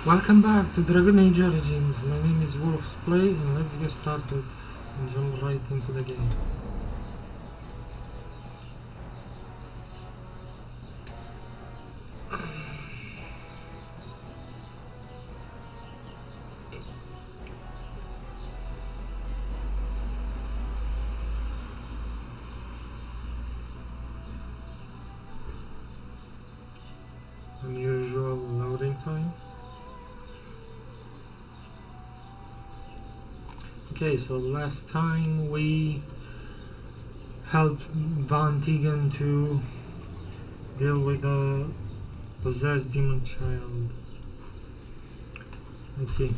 Welcome back to Dragon Age Origins. My name is Wolf's Play and let's get started and jump right into the game. Unusual loading time. Okay, so last time we helped Van Tegan to deal with the possessed demon child. Let's see.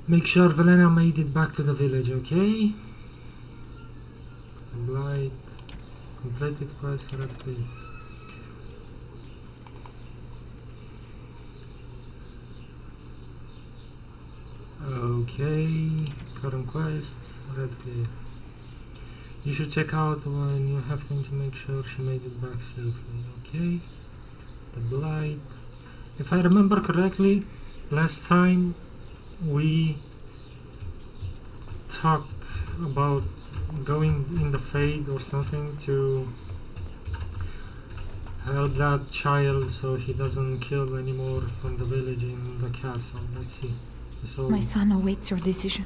Make sure Valena made it back to the village, okay? Blight. Completed quest, Red Cliff. Okay, current quests, Red Cliff. You should check out when you have time to make sure she made it back safely, okay? The Blight. If I remember correctly, last time we talked about going in the Fade or something to help that child so he doesn't kill anymore from the village in the castle. Let's see. So my son awaits your decision.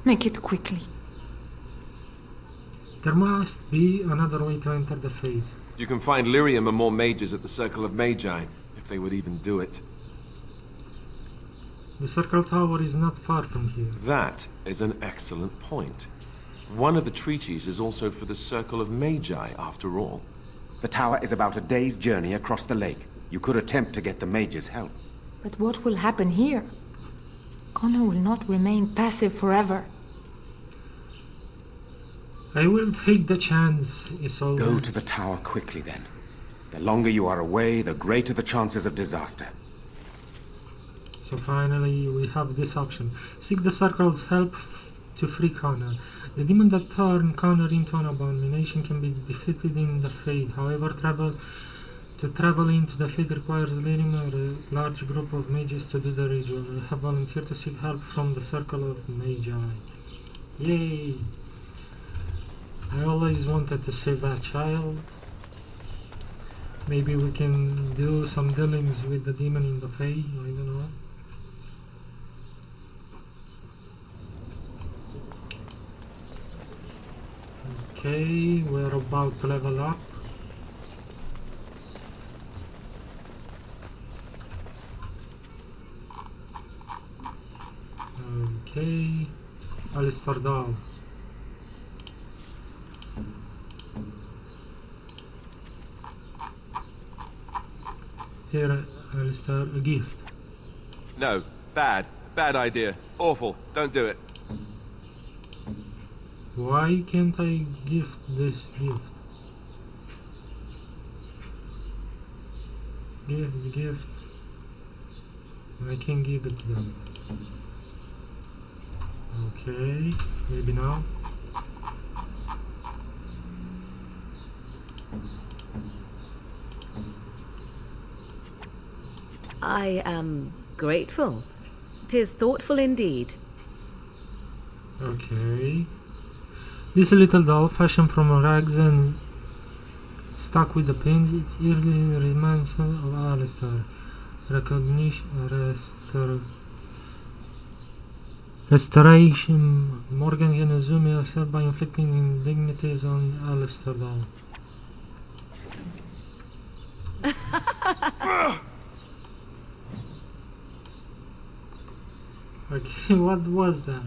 Make it quickly. There must be another way to enter the Fade. You can find lyrium and more mages at the Circle of Magi, if they would even do it. The Circle Tower is not far from here. That is an excellent point. One of the treaties is also for the Circle of Magi, after all. The tower is about a day's journey across the lake. You could attempt to get the mages' help. But what will happen here? Connor will not remain passive forever. I will take the chance, Isolde. Go to the tower quickly then. The longer you are away, the greater the chances of disaster. So finally we have this option. Seek the Circle's help to free Connor. The demon that turned Connor into an abomination can be defeated in the Fade. However, to travel into the Fade requires leading a large group of mages to do the ritual. I have volunteered to seek help from the Circle of Magi. Yay! I always wanted to save that child. Maybe we can do some dealings with the demon in the Fade, I don't know. Okay, we're about to level up. Okay, Alistair Dahl. Here, Alistair, a gift. No, bad. Bad idea. Awful. Don't do it. Why can't I gift this gift? Gift. I can give it to them. Okay, maybe now. I am grateful. 'Tis thoughtful indeed. Okay. This little doll, fashioned from rags and stuck with the pins, it's eerily reminiscent of Alistair. Restoration. Morgan can assume yourself by inflicting indignities on Alistair doll. Okay, what was that?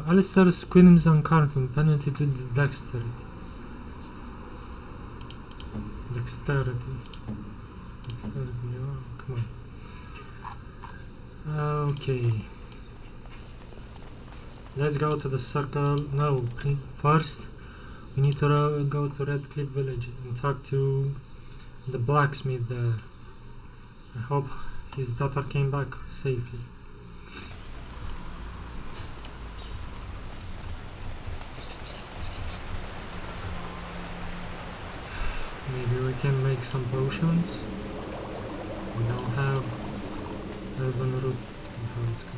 Alistair screams on Carlton, penalty to the dexterity. Dexterity, oh, come on. Okay. Let's go to the circle. No, first we need to go to Red Cliff Village and talk to the blacksmith there. I hope his daughter came back safely. make some potions. We don't have elven root. How it's called.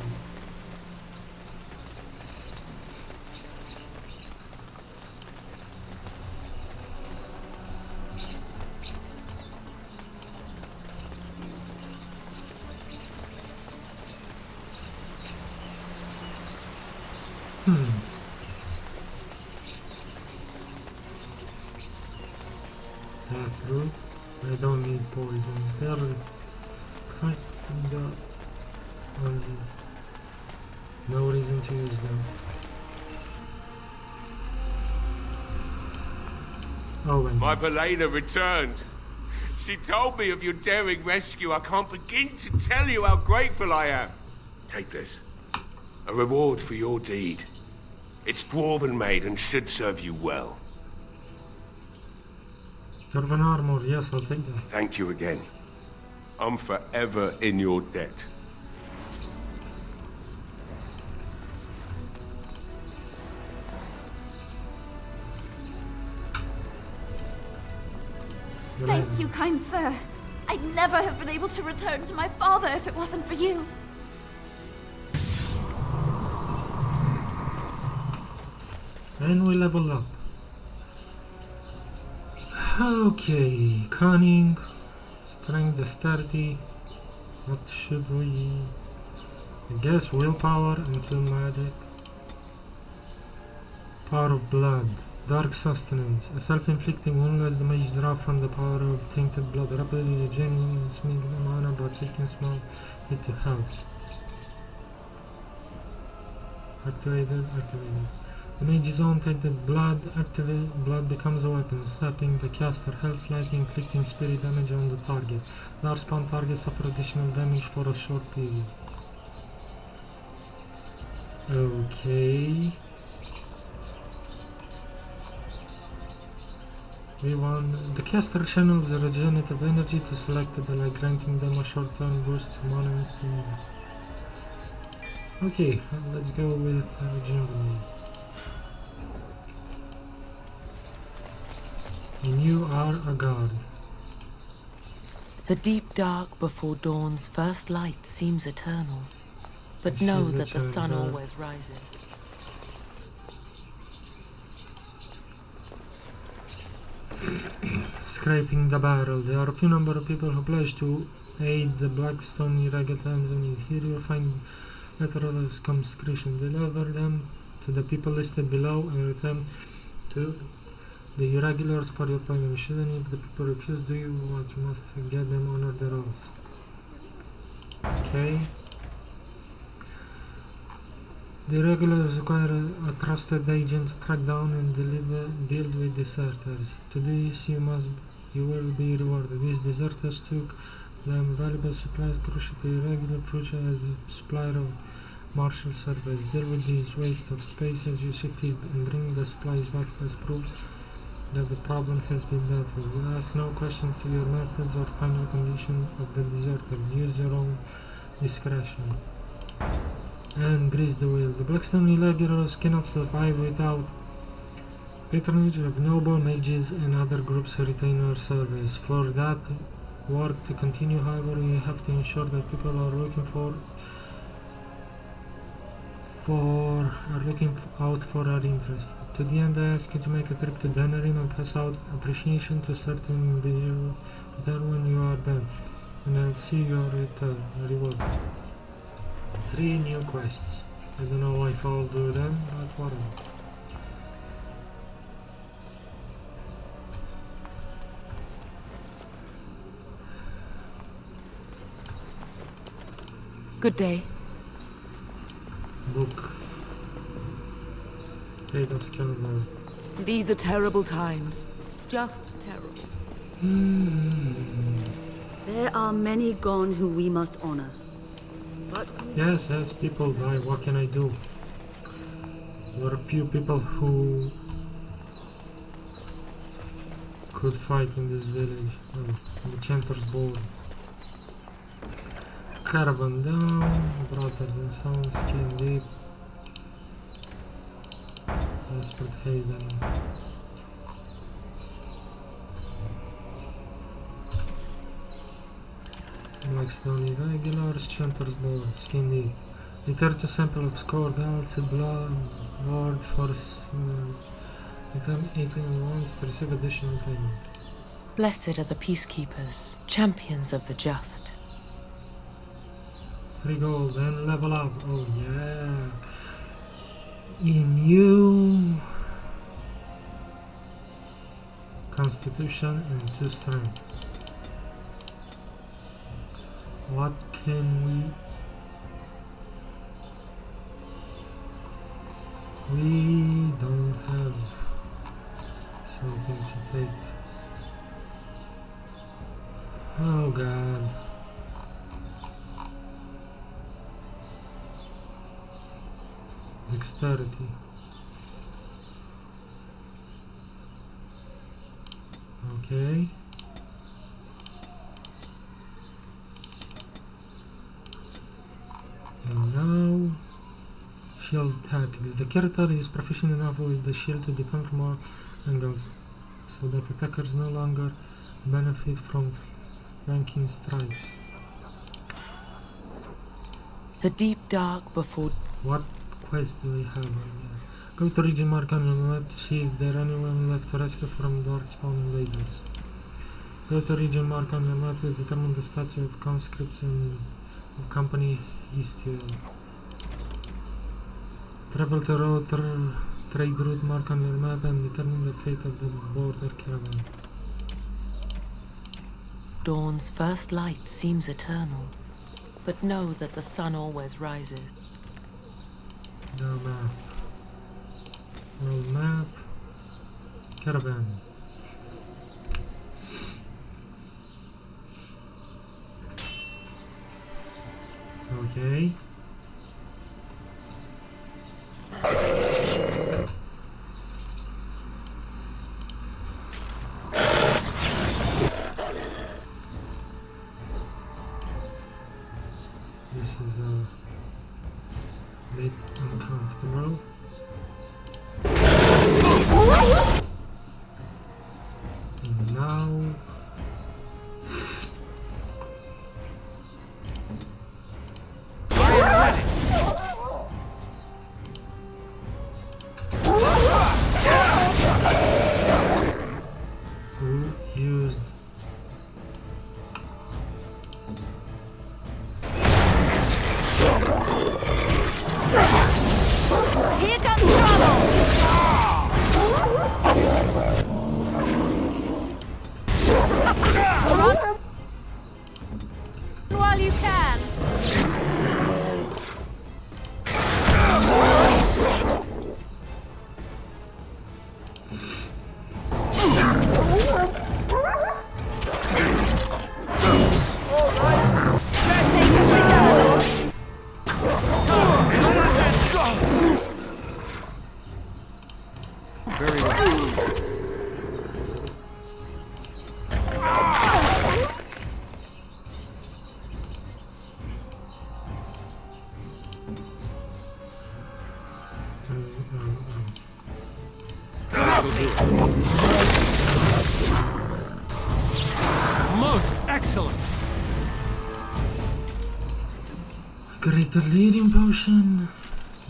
That's root. I don't need poisons. They're kinda only. No reason to use them. Oh, and My Velena returned. She told me of your daring rescue. I can't begin to tell you how grateful I am. Take this. A reward for your deed. It's dwarven made and should serve you well. Dwarven armor, yes, I'll take that. Thank you again. I'm forever in your debt. Thank you, kind sir. I'd never have been able to return to my father if it wasn't for you. And we level up. Okay, cunning, strength is 30. What should we? I guess willpower until magic. Power of blood. Dark sustenance. A self-inflicting wound lets the mage draw from the power of tainted blood. Rapidly regenerates mana by taking small hit to health. Activated. The mage's own tainted blood. Activate blood becomes a weapon, slapping the caster health slightly, inflicting spirit damage on the target. Large spawn targets suffer additional damage for a short period. Okay. We want the caster channels the regenerative energy to selected ally, granting them a short-term boost to mana and stamina. Okay, let's go with rejuvenate. And you are a guard. The deep dark before dawn's first light seems eternal, but know She's a that the sun guard. always rises. Scraping the barrel. There are a few number of people who pledge to aid the Blackstone irregular times on it. Here you'll find lateral conscription. Deliver them to the people listed below and return to the irregulars for your payment. Should any of the people refuse, do you what you must get them honor their oaths. Okay. The irregulars require a trusted agent to track down and deal with deserters. To this you will be rewarded. These deserters took them valuable supplies crucial to irregular future as a supplier of martial service. Deal with these waste of space as you see fit and bring the supplies back as proof that the problem has been dealt with. We'll ask no questions to your methods or final condition of the deserters. Use your own discretion. And grease the wheel. The Blackstone irregulars cannot survive without patronage of noble mages and other groups who retain your service. For that work to continue, however, you have to ensure that people are looking out for our interests. To the end, I ask you to make a trip to Denerim and pass out appreciation to certain individual. Return when you are done, and I'll see your reward. 3 new quests. I don't know if I'll do them, but whatever. Good day. Book. Data skeleton. These are terrible times. Just terrible. There are many gone who we must honor. But Yes, people die. What can I do? There are a few people who could fight in this village. Oh, the Chanter's Board. Caravan down, brothers and sons, skin deep. Desperate Haven. Blackstone irregular, Chanter's board, skin deep. Return to sample of score, galaxy, blood, board, force, return 18 once to receive additional payment. Blessed are the peacekeepers, champions of the just. 3 gold, and level up. Oh yeah. In you Constitution and 2 strength. What can we don't have something to take. Oh god. Dexterity. Okay. And now shield tactics. The character is proficient enough with the shield to defend from all angles, so that attackers no longer benefit from flanking strikes. The deep dark before... What quest do we have right here? Go to region mark on your map to see if there anyone left to rescue from dark spawn invaders. Go to region mark on your map to determine the status of conscripts and of company Eastfield. Travel to road trade route mark on your map and determine the fate of the border caravan. Dawn's first light seems eternal, but know that the sun always rises. The map. World map. Caravan. Okay. This is a bit uncomfortable. And now who used Here comes trouble! Run while you can. Very well. Most excellent. Great delirium potion,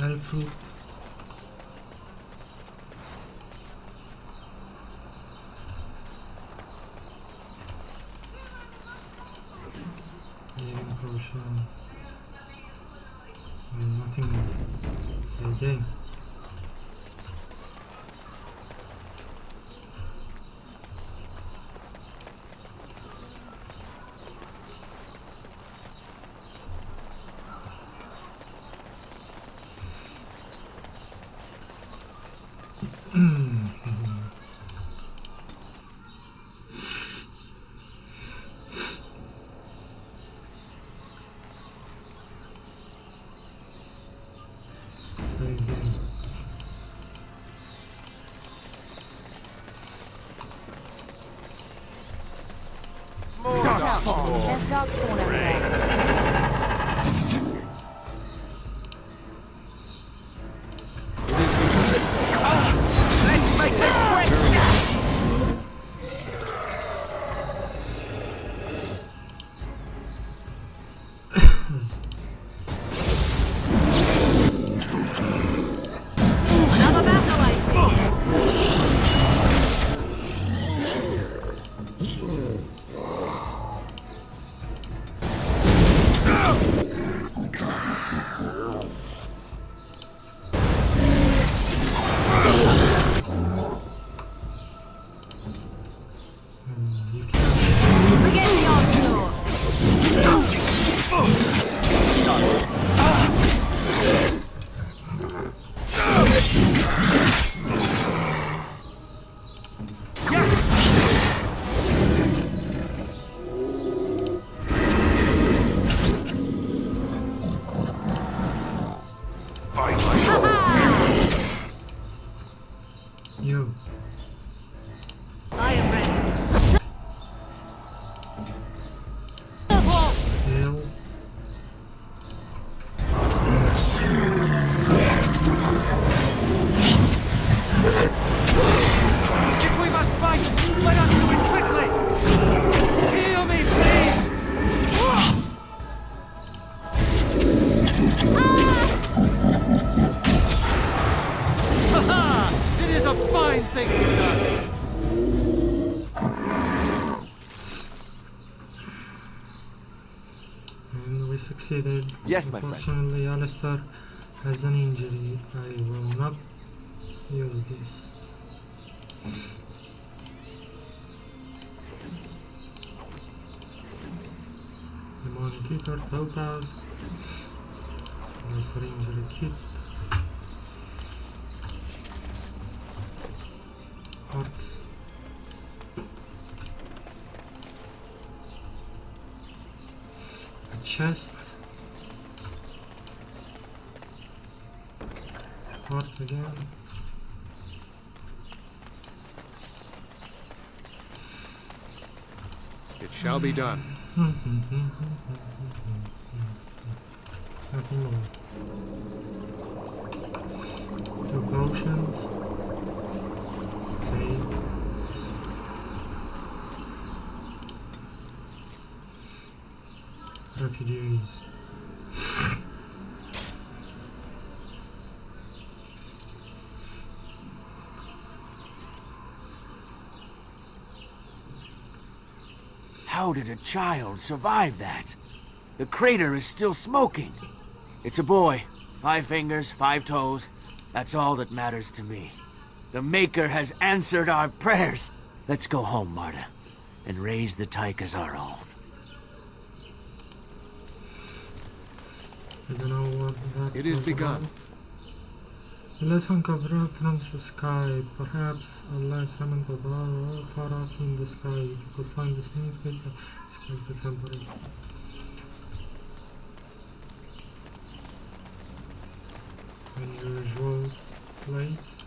elf fruit. Delirium potion. And nothing more. Say again. Say again. There's dark spawn over there. Let's make this quick. succeeded. Yes, my friend. Unfortunately, Alistair has an injury. I will not use this. Demonic Kicker, Topaz, Lesser Injury Kit, Hearts, a chest, Hearts again, It shall be done. nothing more. 2 potions, save. Refugees. How did a child survive that? The crater is still smoking. It's a boy. 5 fingers, 5 toes. That's all that matters to me. The Maker has answered our prayers. Let's go home, Marta, and raise the Tyke as our own. I don't know what that It is was begun. about. The last hunk of from the sky, perhaps a last remnant of all far off in the sky. If you could find the smith with the skeleton temporary. Unusual place.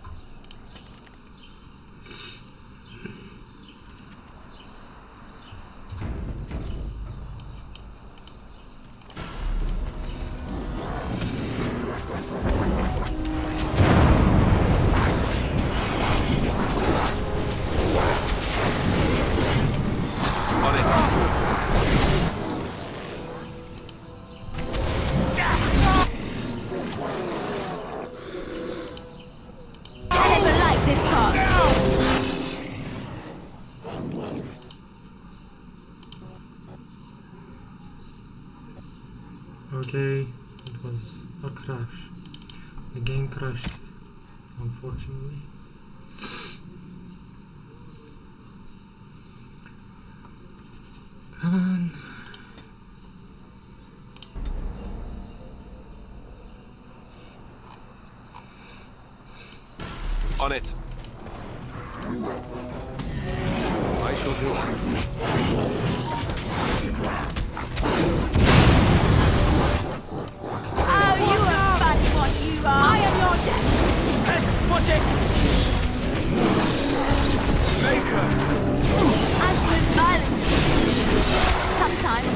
Okay, it was a crash. The game crashed, unfortunately. Come on. On it. I shall do it. Oh, you are bad what you are. I am your death. Hey, watch it! Maker! As with violence. Sometimes.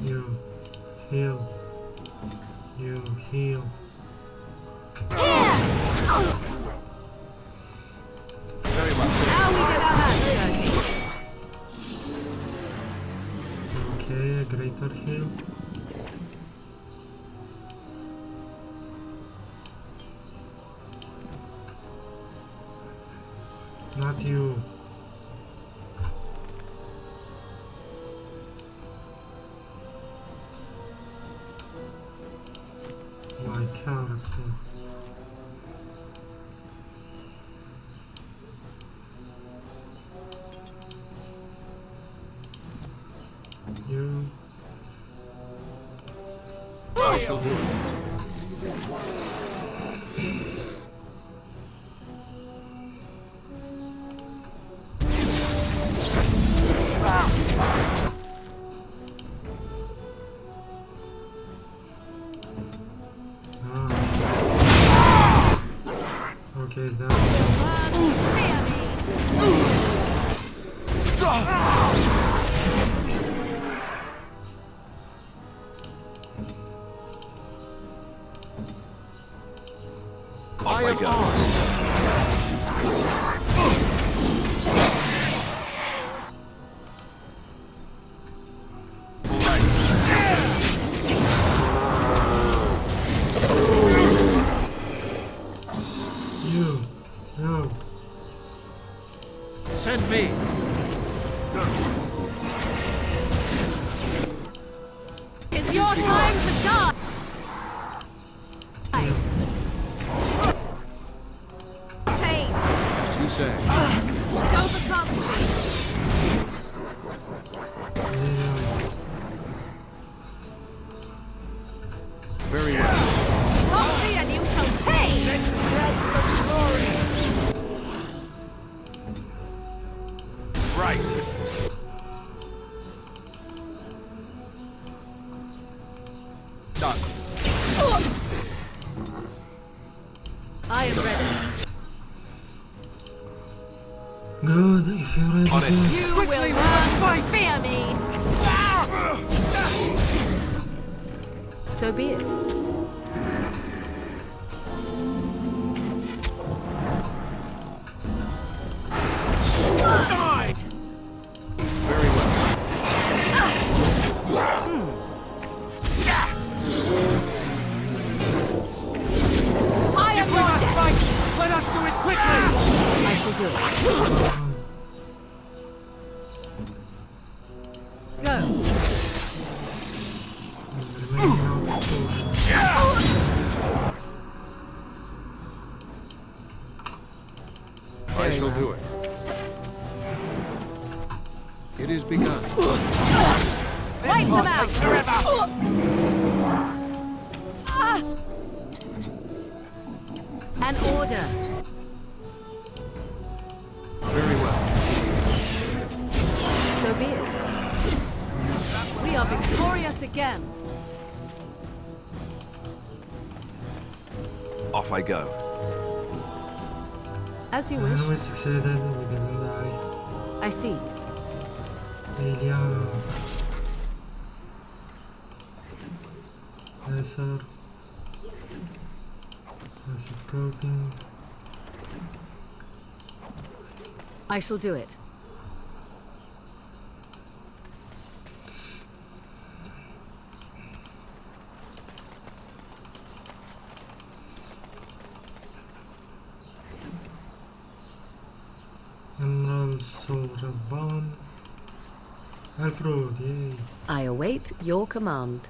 You heal. You heal. Very well. Now we get our hands dirty. Okay, a greater heal. Not you. My character. You. I shall do it. Ah. Okay, that's I am on. Go. Send me. It's your time to die! Pain! As you say. Go to Constantine! Very well. Follow me and you shall pay! Right. Done. I am ready. Good, if you're ready On it. to. You will learn to fear me! So be it. Very well. I am your death! Let us do it quickly! I shall do it. Go. Remaining out of potion. I shall do it. It is begun. Wipe them out! An order. Very well. So be it. We are victorious again. Off I go. As you wish. And we succeeded, we didn't die. I see. Liliana. Lesser. Acid coating. I shall do it. Emerald Soldier Bond. Elf Road, yay. I await your command.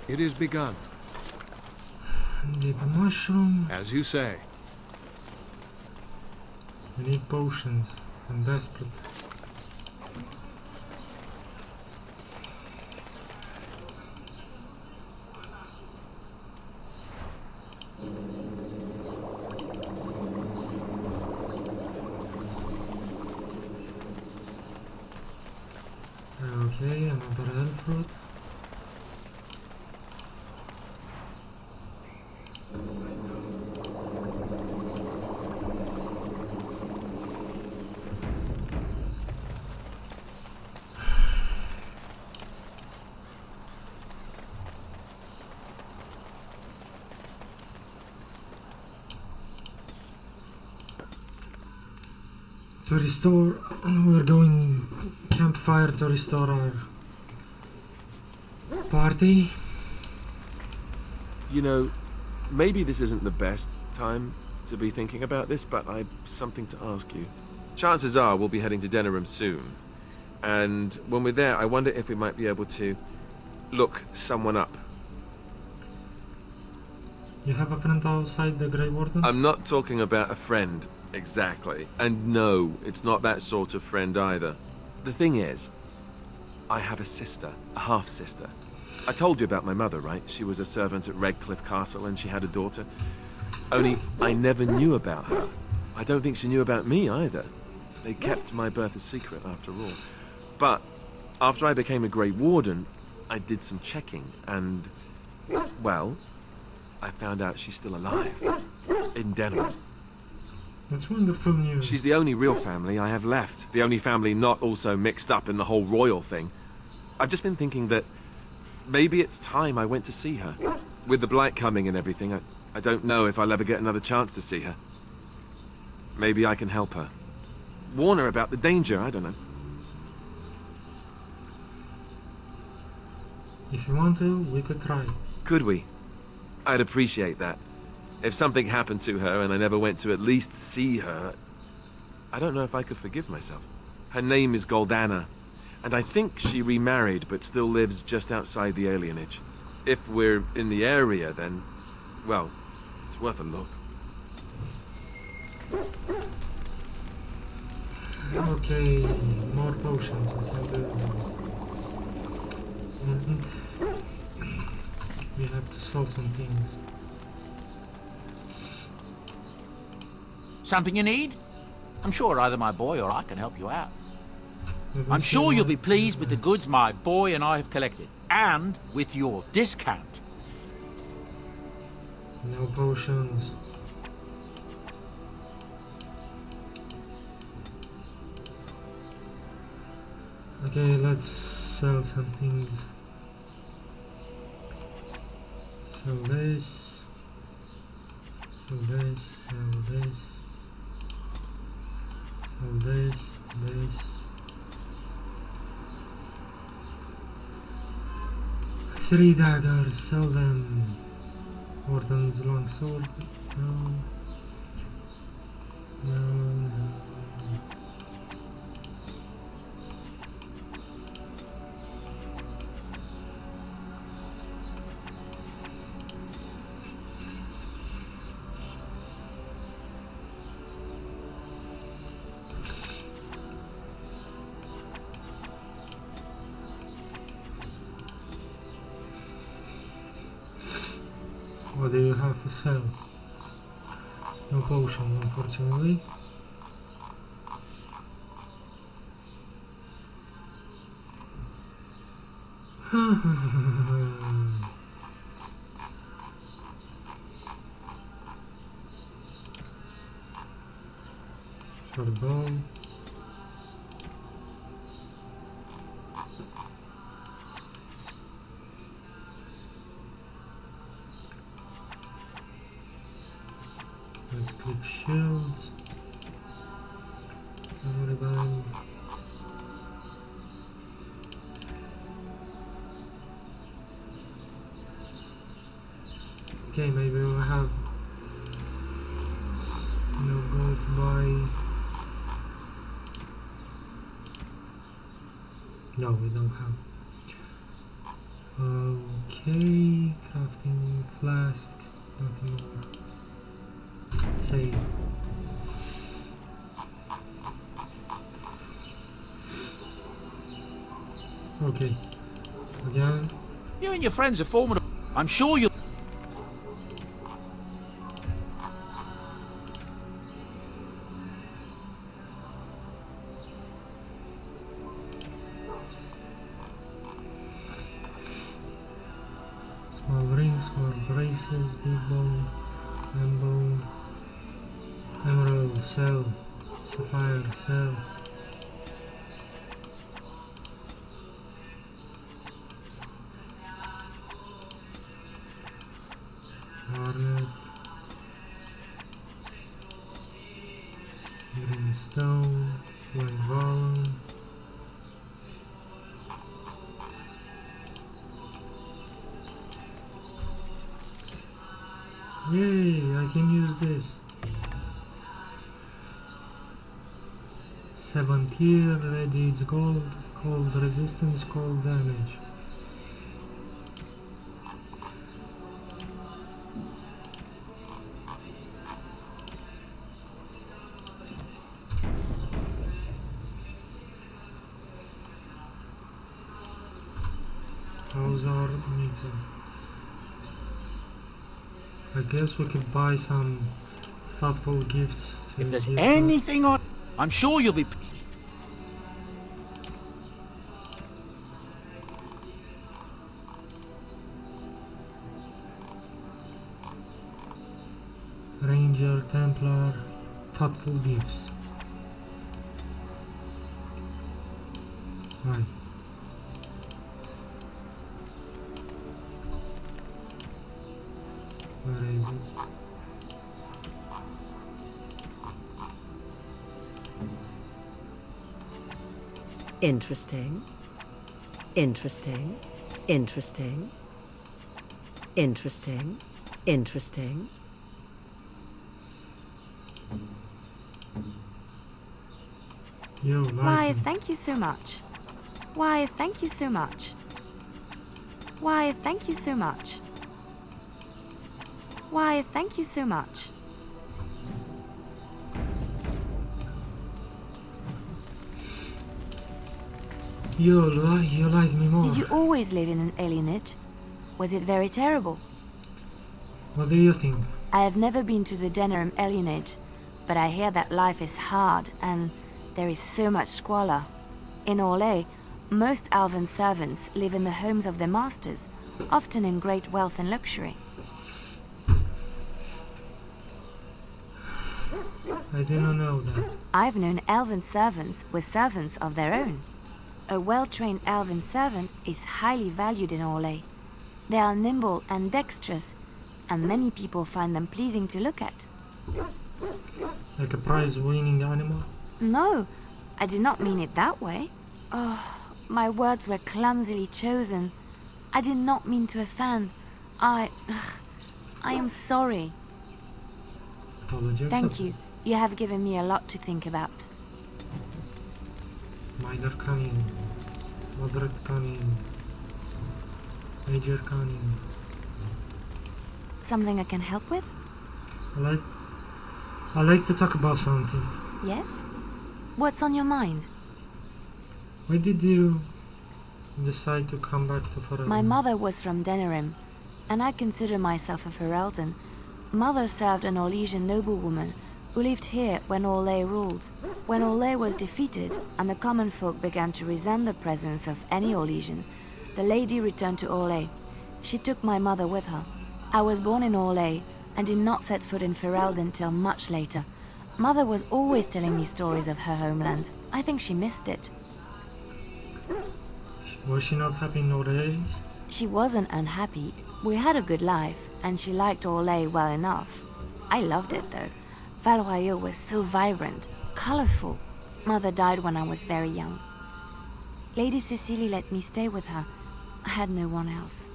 It is begun. Deep mushroom. As you say. We need potions. I'm desperate. Okay, another elf root. To restore, we're going campfire to restore our party. You know, maybe this isn't the best time to be thinking about this, but I've something to ask you. Chances are we'll be heading to Denerim soon. And when we're there, I wonder if we might be able to look someone up. You have a friend outside the Grey Wardens? I'm not talking about a friend, exactly. And no, it's not that sort of friend either. The thing is, I have a sister, a half-sister. I told you about my mother, right? She was a servant at Redcliffe Castle and she had a daughter. Only, I never knew about her. I don't think she knew about me either. They kept my birth a secret after all. But, after I became a Grey Warden, I did some checking and, well, I found out she's still alive. In Denerim. That's wonderful news. She's the only real family I have left. The only family not also mixed up in the whole royal thing. I've just been thinking that maybe it's time I went to see her. With the blight coming and everything, I don't know if I'll ever get another chance to see her. Maybe I can help her. Warn her about the danger, I don't know. If you want to, we could try. Could we? I'd appreciate that. If something happened to her and I never went to at least see her, I don't know if I could forgive myself. Her name is Goldana, and I think she remarried but still lives just outside the alienage. If we're in the area, then, well, it's worth a look. Okay, more potions we can do. And we have to sell some things. Something you need? I'm sure either my boy or I can help you out. Let me I'm see sure you'll what be pleased with the else. goods my boy and I have collected. And with your discount. No potions. Okay, let's sell some things. Sell this. Sell this. Sell this. Sell this. This. 3 daggers. Sell them. Warden's longsword. No. No. No. What do you have to sell? No potions, unfortunately. Short bow. Click shields. Memory band. Okay, maybe we'll have enough gold to buy. No, we don't have. Okay, crafting flask, nothing more. Save. Okay. Again. You and your friends are formidable. I'm sure you'll... Small rings, small braces, big bone, bone, emerald, cell, sapphire, cell. Garnet, green stone, white volume. Yay, I can use this. 7th tier, radiates gold, cold resistance, cold damage. How's our meter? I guess we could buy some thoughtful gifts to If there's give her. anything on... I'm sure you'll be... Ranger, Templar, thoughtful gifts. Right. Where is it? Interesting. Interesting. Interesting. Interesting. Interesting. You like Why, me. thank you so much. Why, thank you so much. Why, thank you so much. Why, thank you so much. You like me more. Did you always live in an alienage? Was it very terrible? What do you think? I have never been to the Denerim alienage, but I hear that life is hard and there is so much squalor. In Orlais, most elven servants live in the homes of their masters, often in great wealth and luxury. I didn't know that. I've known elven servants with servants of their own. A well-trained elven servant is highly valued in Orlais. They are nimble and dexterous, and many people find them pleasing to look at. Like a prize-winning animal? No, I did not mean it that way. Oh, my words were clumsily chosen. I did not mean to offend. I am sorry. Apology Thank accepted. you. You have given me a lot to think about. Minor cunning, moderate cunning, major cunning. Something I can help with? I like to talk about something. Yes? What's on your mind? Why did you decide to come back to Ferelden? My mother was from Denerim, and I consider myself a Ferelden. Mother served an Orlesian noblewoman who lived here when Orlais ruled. When Orlais was defeated and the common folk began to resent the presence of any Orlesian, the lady returned to Orlais. She took my mother with her. I was born in Orlais and did not set foot in Ferelden till much later. Mother was always telling me stories of her homeland. I think she missed it. Was she not happy in Orlais? She wasn't unhappy. We had a good life, and she liked Orlais well enough. I loved it, though. Valroyaux was so vibrant, colorful. Mother died when I was very young. Lady Cecily let me stay with her. I had no one else.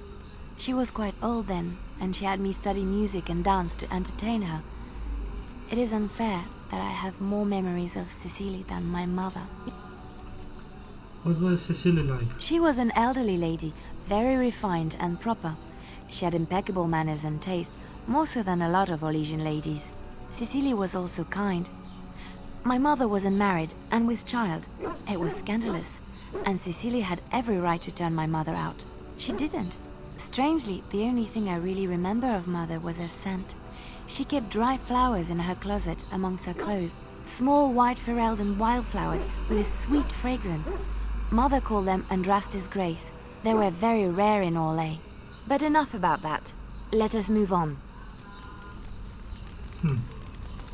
She was quite old then, and she had me study music and dance to entertain her. It is unfair that I have more memories of Cecily than my mother. What was Cecily like? She was an elderly lady, very refined and proper. She had impeccable manners and taste, more so than a lot of Orlesian ladies. Cecily was also kind. My mother was unmarried and with child. It was scandalous, and Cecily had every right to turn my mother out. She didn't. Strangely, the only thing I really remember of Mother was her scent. She kept dry flowers in her closet amongst her clothes. Small white Ferelden wildflowers with a sweet fragrance. Mother called them Andraste's Grace. They were very rare in Orlais. But enough about that. Let us move on.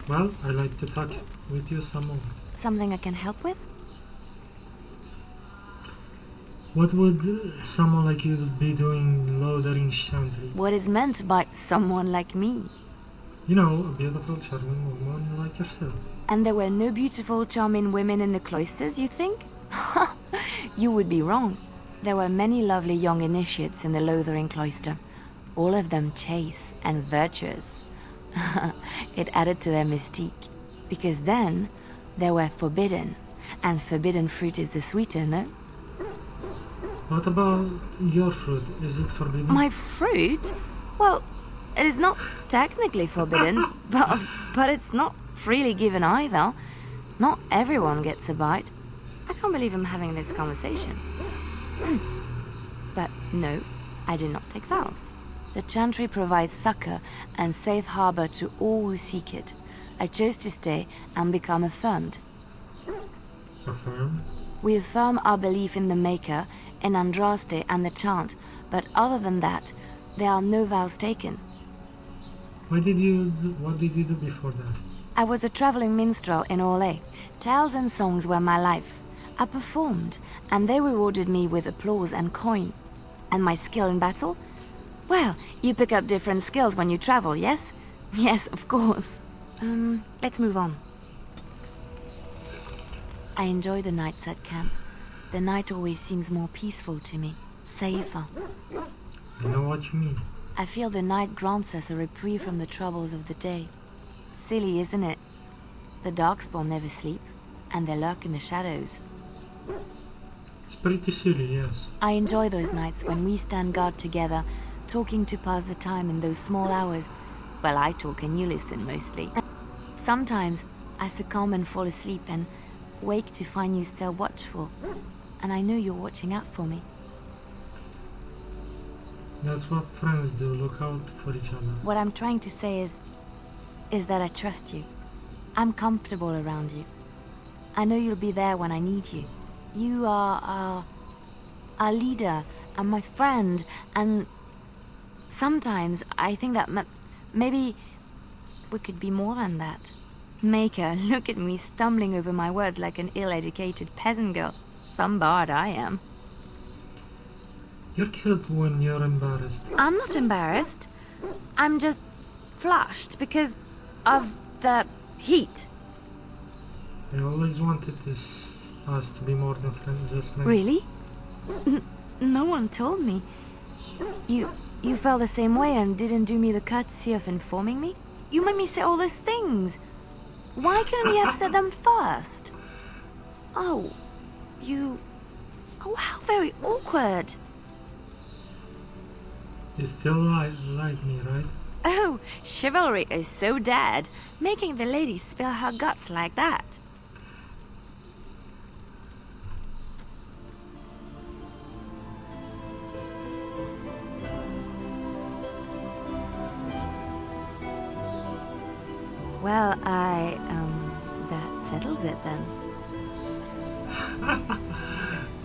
Well, I like to talk with you some more. Something I can help with? What would someone like you be doing loitering Chantry? What is meant by someone like me? You know, a beautiful, charming woman like yourself. And there were no beautiful, charming women in the cloisters, you think? You would be wrong. There were many lovely young initiates in the Lothering cloister, all of them chaste and virtuous. It added to their mystique, because then they were forbidden, and forbidden fruit is the sweeter, no? What about your fruit? Is it forbidden? My fruit? Well, it is not technically forbidden, but it's not freely given either. Not everyone gets a bite. I can't believe I'm having this conversation. But no, I do not take vows. The Chantry provides succor and safe harbor to all who seek it. I chose to stay and become affirmed. Affirmed? We affirm our belief in the Maker, in Andraste and the chant, but other than that, there are no vows taken. What did you do before that? I was a traveling minstrel in Orlais. Tales and songs were my life. I performed, and they rewarded me with applause and coin. And my skill in battle? Well, you pick up different skills when you travel, yes? Yes, of course. Let's move on. I enjoy the nights at camp. The night always seems more peaceful to me, safer. I know what you mean. I feel the night grants us a reprieve from the troubles of the day. Silly, isn't it? The Darkspawn never sleep, and they lurk in the shadows. It's pretty silly, yes. I enjoy those nights when we stand guard together, talking to pass the time in those small hours. Well, I talk and you listen mostly. Sometimes I succumb and fall asleep and wake to find you still watchful. And I know you're watching out for me. That's what friends do, look out for each other. What I'm trying to say is that I trust you. I'm comfortable around you. I know you'll be there when I need you. You are our leader and my friend, and sometimes I think that maybe we could be more than that. Maker, look at me stumbling over my words like an ill-educated peasant girl. Some bard I am. You're cute when you're embarrassed. I'm not embarrassed. I'm just flushed because of the heat. I always wanted us to be more than just friends. Really? No one told me. You felt the same way and didn't do me the courtesy of informing me? You made me say all those things. Why couldn't we have said them first? Oh, oh, how very awkward. You still like me, right? Oh, chivalry is so dead, making the lady spill her guts like that. Well, that settles it then.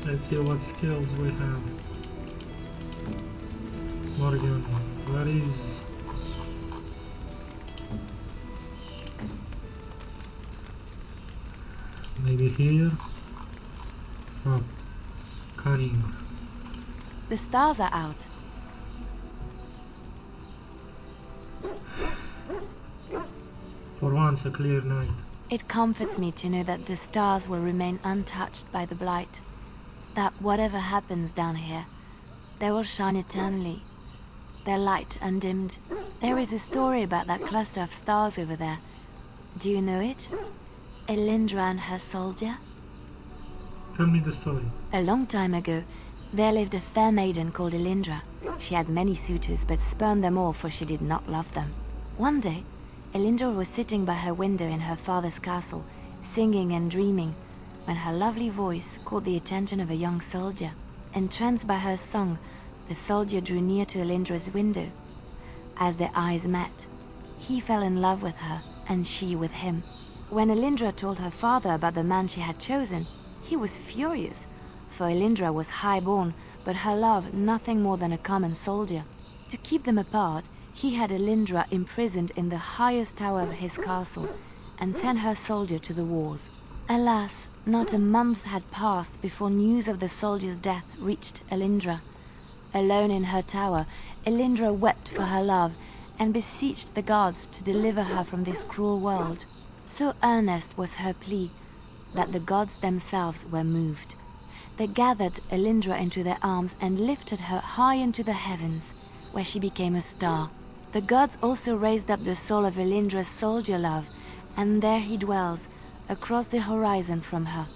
Let's see what skills we have. Morgan, where is... Maybe here? Oh, cunning. The stars are out. For once, a clear night. It comforts me to know that the stars will remain untouched by the blight. That whatever happens down here, they will shine eternally. Their light undimmed. There is a story about that cluster of stars over there. Do you know it? Elindra and her soldier? Tell me the story. A long time ago, there lived a fair maiden called Elindra. She had many suitors, but spurned them all, for she did not love them. One day, Elindra was sitting by her window in her father's castle, singing and dreaming, when her lovely voice caught the attention of a young soldier. Entranced by her song, the soldier drew near to Elindra's window. As their eyes met, he fell in love with her, and she with him. When Elindra told her father about the man she had chosen, he was furious, for Elindra was high-born, but her love nothing more than a common soldier. To keep them apart, he had Elindra imprisoned in the highest tower of his castle, and sent her soldier to the wars. Alas, not a month had passed before news of the soldier's death reached Elindra. Alone in her tower, Elindra wept for her love, and beseeched the gods to deliver her from this cruel world. So earnest was her plea that the gods themselves were moved. They gathered Elindra into their arms and lifted her high into the heavens, where she became a star. The gods also raised up the soul of Elindra's soldier love, and there he dwells, across the horizon from her.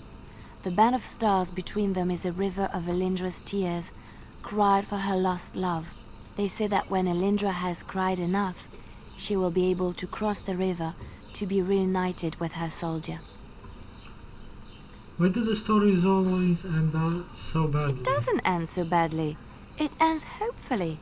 The band of stars between them is a river of Elindra's tears, cried for her lost love. They say that when Elindra has cried enough, she will be able to cross the river to be reunited with her soldier. Why do the stories always end so badly? It doesn't end so badly. It ends hopefully.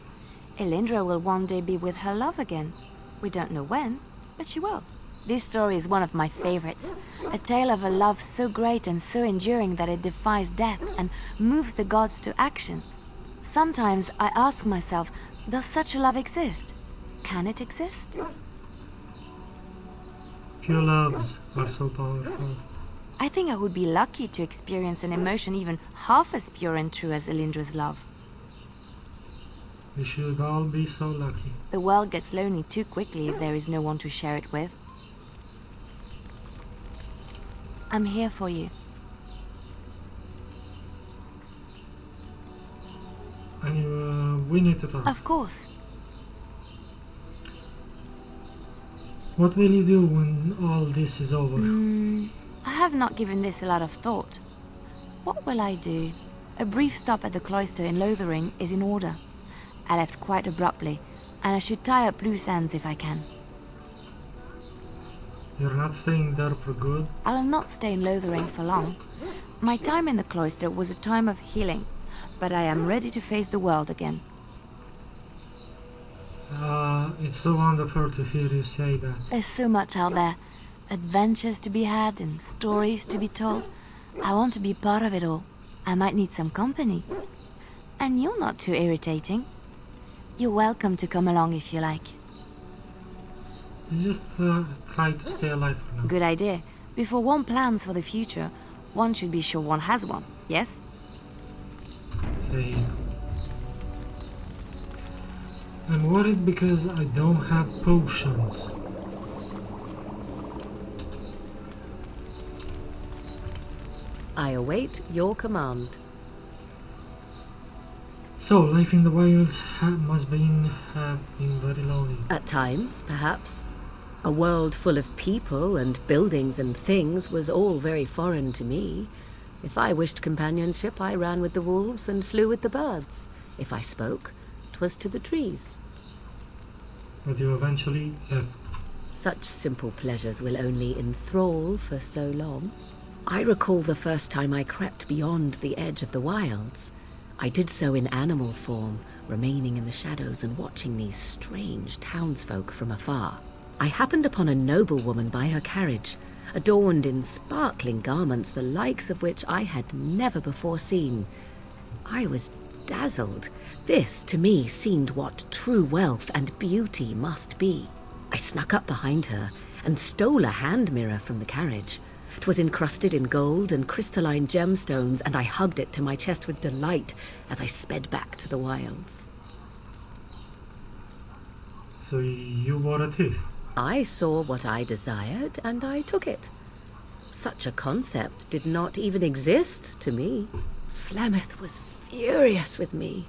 Elindra will one day be with her love again. We don't know when, but she will. This story is one of my favorites. A tale of a love so great and so enduring that it defies death and moves the gods to action. Sometimes I ask myself, does such a love exist? Can it exist? Few loves are so powerful. I think I would be lucky to experience an emotion even half as pure and true as Elindra's love. We should all be so lucky. The world gets lonely too quickly if there is no one to share it with. I'm here for you. And we need to talk. Of course. What will you do when all this is over? I have not given this a lot of thought. What will I do? A brief stop at the cloister in Lothering is in order. I left quite abruptly, and I should tie up loose ends if I can. You're not staying there for good? I'll not stay in Lothering for long. My time in the cloister was a time of healing, but I am ready to face the world again. It's so wonderful to hear you say that. There's so much out there. Adventures to be had and stories to be told. I want to be part of it all. I might need some company. And you're not too irritating. You're welcome to come along if you like. Just try to stay alive for now. Good idea. Before one plans for the future, one should be sure one has one, yes? Save. I'm worried because I don't have potions. I await your command. So, life in the wilds must have been very lonely. At times, perhaps. A world full of people and buildings and things was all very foreign to me. If I wished companionship, I ran with the wolves and flew with the birds. If I spoke, 'twas to the trees. But you eventually left. Such simple pleasures will only enthrall for so long. I recall the first time I crept beyond the edge of the wilds. I did so in animal form, remaining in the shadows and watching these strange townsfolk from afar. I happened upon a noblewoman by her carriage, adorned in sparkling garments the likes of which I had never before seen. I was dazzled. This, to me, seemed what true wealth and beauty must be. I snuck up behind her and stole a hand mirror from the carriage. 'Twas encrusted in gold and crystalline gemstones, and I hugged it to my chest with delight as I sped back to the wilds. So you were a thief? I saw what I desired, and I took it. Such a concept did not even exist to me. Flemeth was furious with me.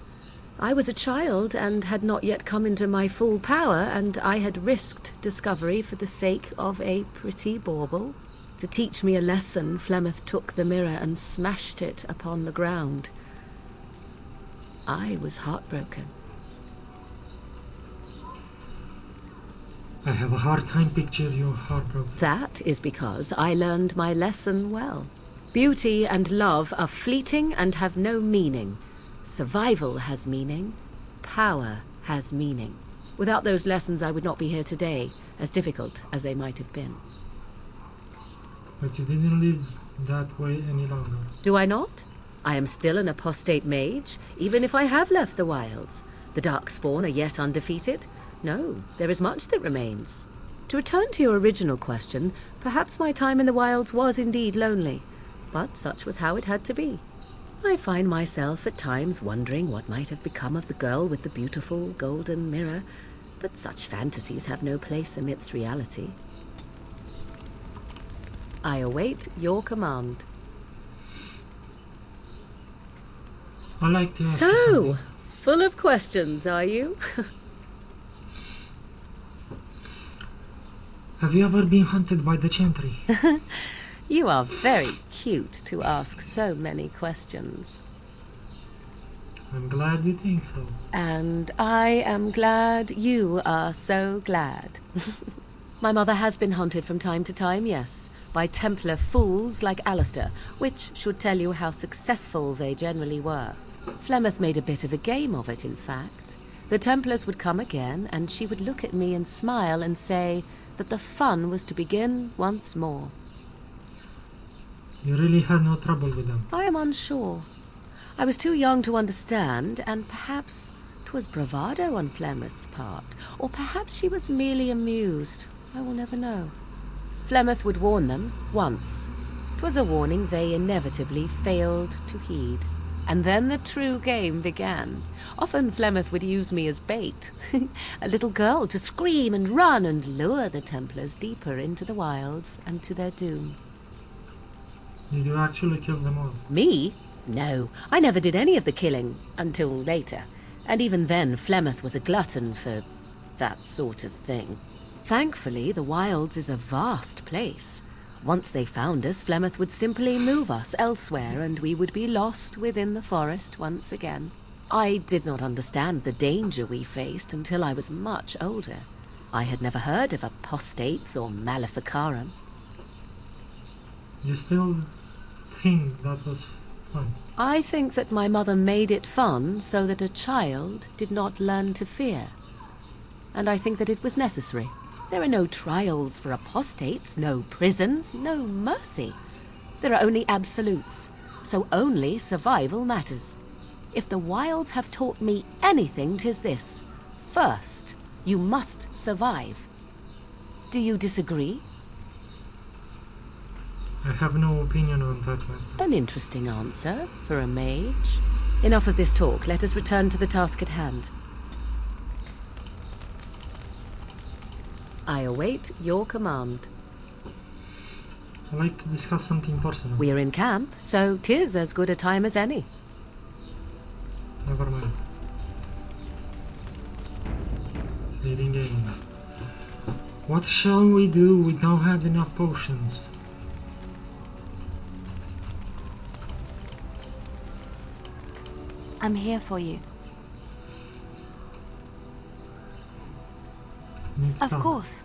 I was a child and had not yet come into my full power, and I had risked discovery for the sake of a pretty bauble. To teach me a lesson, Flemeth took the mirror and smashed it upon the ground. I was heartbroken. I have a hard time picturing you heartbroken. That is because I learned my lesson well. Beauty and love are fleeting and have no meaning. Survival has meaning. Power has meaning. Without those lessons, I would not be here today, as difficult as they might have been. But you didn't live that way any longer. Do I not? I am still an apostate mage, even if I have left the wilds. The Darkspawn are yet undefeated. No, there is much that remains. To return to your original question, perhaps my time in the wilds was indeed lonely, but such was how it had to be. I find myself at times wondering what might have become of the girl with the beautiful golden mirror, but such fantasies have no place amidst reality. I await your command. I like to ask you something. So, full of questions, are you? Have you ever been hunted by the Chantry? You are very cute to ask so many questions. I'm glad you think so. And I am glad you are so glad. My mother has been hunted from time to time, yes, by Templar fools like Alistair, which should tell you how successful they generally were. Flemeth made a bit of a game of it, in fact. The Templars would come again, and she would look at me and smile and say that the fun was to begin once more. You really had no trouble with them? I am unsure. I was too young to understand, and perhaps 'twas bravado on Flemeth's part, or perhaps she was merely amused. I will never know. Flemeth would warn them, once. 'Twas a warning they inevitably failed to heed. And then the true game began. Often Flemeth would use me as bait. A little girl to scream and run and lure the Templars deeper into the wilds and to their doom. Did you actually kill them all? Me? No, I never did any of the killing, until later. And even then, Flemeth was a glutton for that sort of thing. Thankfully, the wilds is a vast place. Once they found us, Flemeth would simply move us elsewhere and we would be lost within the forest once again. I did not understand the danger we faced until I was much older. I had never heard of apostates or maleficarum. You still think that was fun? I think that my mother made it fun so that a child did not learn to fear. And I think that it was necessary. There are no trials for apostates, no prisons, no mercy. There are only absolutes, so only survival matters. If the wilds have taught me anything, 'tis this. First, you must survive. Do you disagree? I have no opinion on that one. An interesting answer for a mage. Enough of this talk. Let us return to the task at hand. I await your command. I'd like to discuss something personal. We're in camp, so 'tis as good a time as any. Never mind. Saving game. What shall we do? We don't have enough potions. I'm here for you. Of course.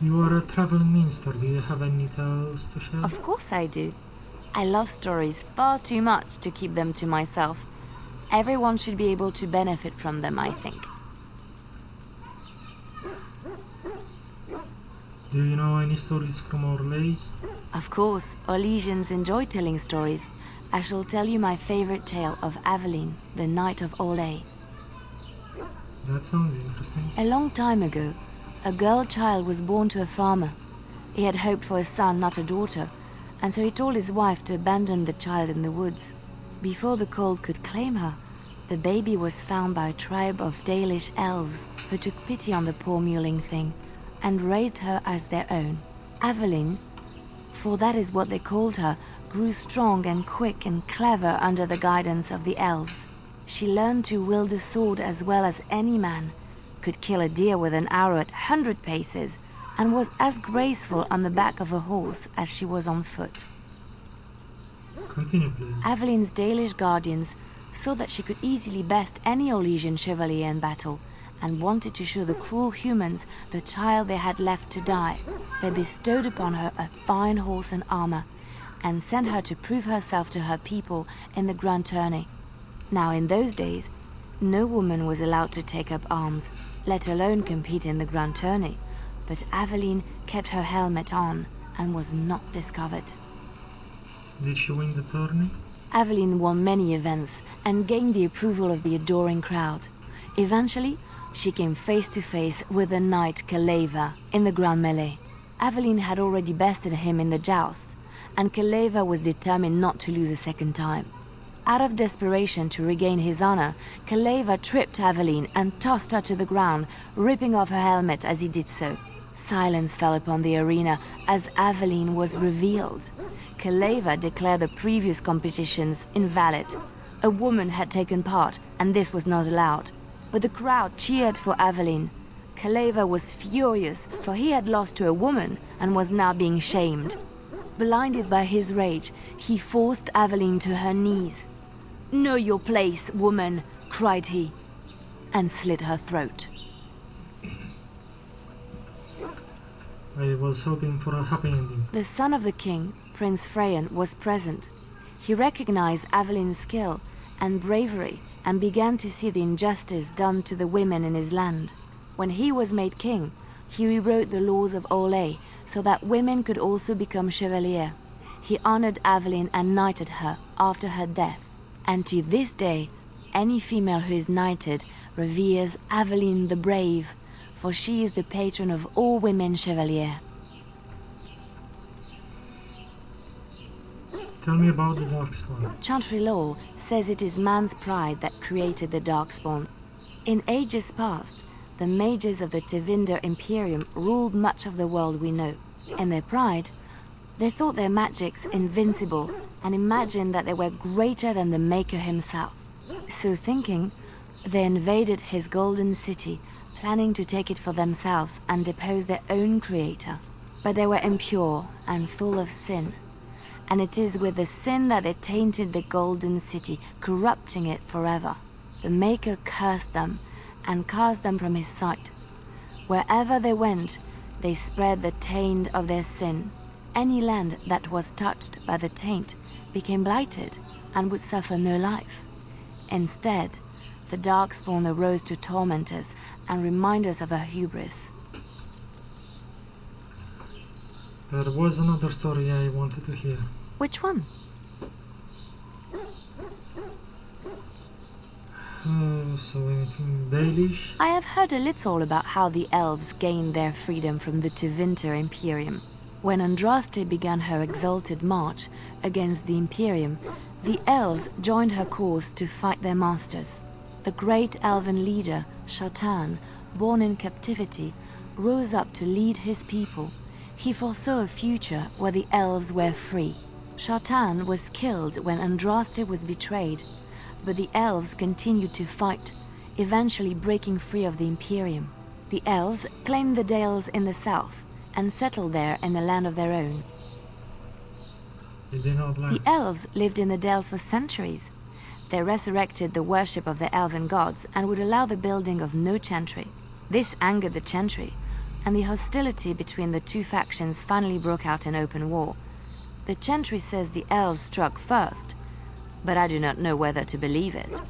You are a traveling minister. Do you have any tales to share? Of course I do. I love stories far too much to keep them to myself. Everyone should be able to benefit from them, I think. Do you know any stories from Orleans? Of course, Orlesians enjoy telling stories. I shall tell you my favorite tale of Aveline, the Knight of Orlais. That sounds interesting. A long time ago, a girl child was born to a farmer. He had hoped for a son, not a daughter, and so he told his wife to abandon the child in the woods. Before the cold could claim her, the baby was found by a tribe of Dalish elves who took pity on the poor mewling thing and raised her as their own. Aveline, for that is what they called her, grew strong and quick and clever under the guidance of the elves. She learned to wield a sword as well as any man, could kill a deer with an arrow at 100 paces, and was as graceful on the back of a horse as she was on foot. Continue, please. Aveline's Dalish guardians saw that she could easily best any Orlesian chevalier in battle, and wanted to show the cruel humans the child they had left to die. They bestowed upon her a fine horse and armor, and sent her to prove herself to her people in the grand tourney. Now, in those days, no woman was allowed to take up arms, let alone compete in the grand tourney, but Aveline kept her helmet on and was not discovered. Did she win the tourney? Aveline won many events and gained the approval of the adoring crowd. Eventually, she came face to face with the knight Kaleva in the grand melee. Aveline had already bested him in the joust, and Kaleva was determined not to lose a second time. Out of desperation to regain his honor, Kaleva tripped Aveline and tossed her to the ground, ripping off her helmet as he did so. Silence fell upon the arena as Aveline was revealed. Kaleva declared the previous competitions invalid. A woman had taken part, and this was not allowed. But the crowd cheered for Aveline. Kaleva was furious, for he had lost to a woman and was now being shamed. Blinded by his rage, he forced Aveline to her knees. "Know your place, woman," cried he, and slit her throat. I was hoping for a happy ending. The son of the king, Prince Freyan, was present. He recognized Aveline's skill and bravery and began to see the injustice done to the women in his land. When he was made king, he rewrote the laws of Orlais so that women could also become chevalier. He honored Aveline and knighted her after her death. And to this day, any female who is knighted reveres Aveline the Brave, for she is the patron of all women chevalier. Tell me about the Darkspawn. Chantry law says it is man's pride that created the Darkspawn. In ages past, the mages of the Tevinder Imperium ruled much of the world we know. In their pride, they thought their magics invincible and imagined that they were greater than the Maker himself. So thinking, they invaded his golden city planning to take it for themselves and depose their own creator. But they were impure and full of sin, and it is with the sin that they tainted the golden city, corrupting it forever. The Maker cursed them and cast them from his sight. Wherever they went, they spread the taint of their sin. Any land that was touched by the taint became blighted and would suffer no life. Instead, the Darkspawn arose to torment us and remind us of our hubris. There was another story I wanted to hear. Which one? So anything Dalish? I have heard a little about how the elves gained their freedom from the Tevinter Imperium. When Andraste began her exalted march against the Imperium, the elves joined her cause to fight their masters. The great elven leader, Shatan, born in captivity, rose up to lead his people. He foresaw a future where the elves were free. Shatan was killed when Andraste was betrayed, but the elves continued to fight, eventually breaking free of the Imperium. The elves claimed the Dales in the south and settled there in a land of their own. They did not last. The elves lived in the Dales for centuries. They resurrected the worship of the elven gods and would allow the building of no chantry. This angered the chantry, and the hostility between the two factions finally broke out in open war. The chantry says the elves struck first, but I do not know whether to believe it.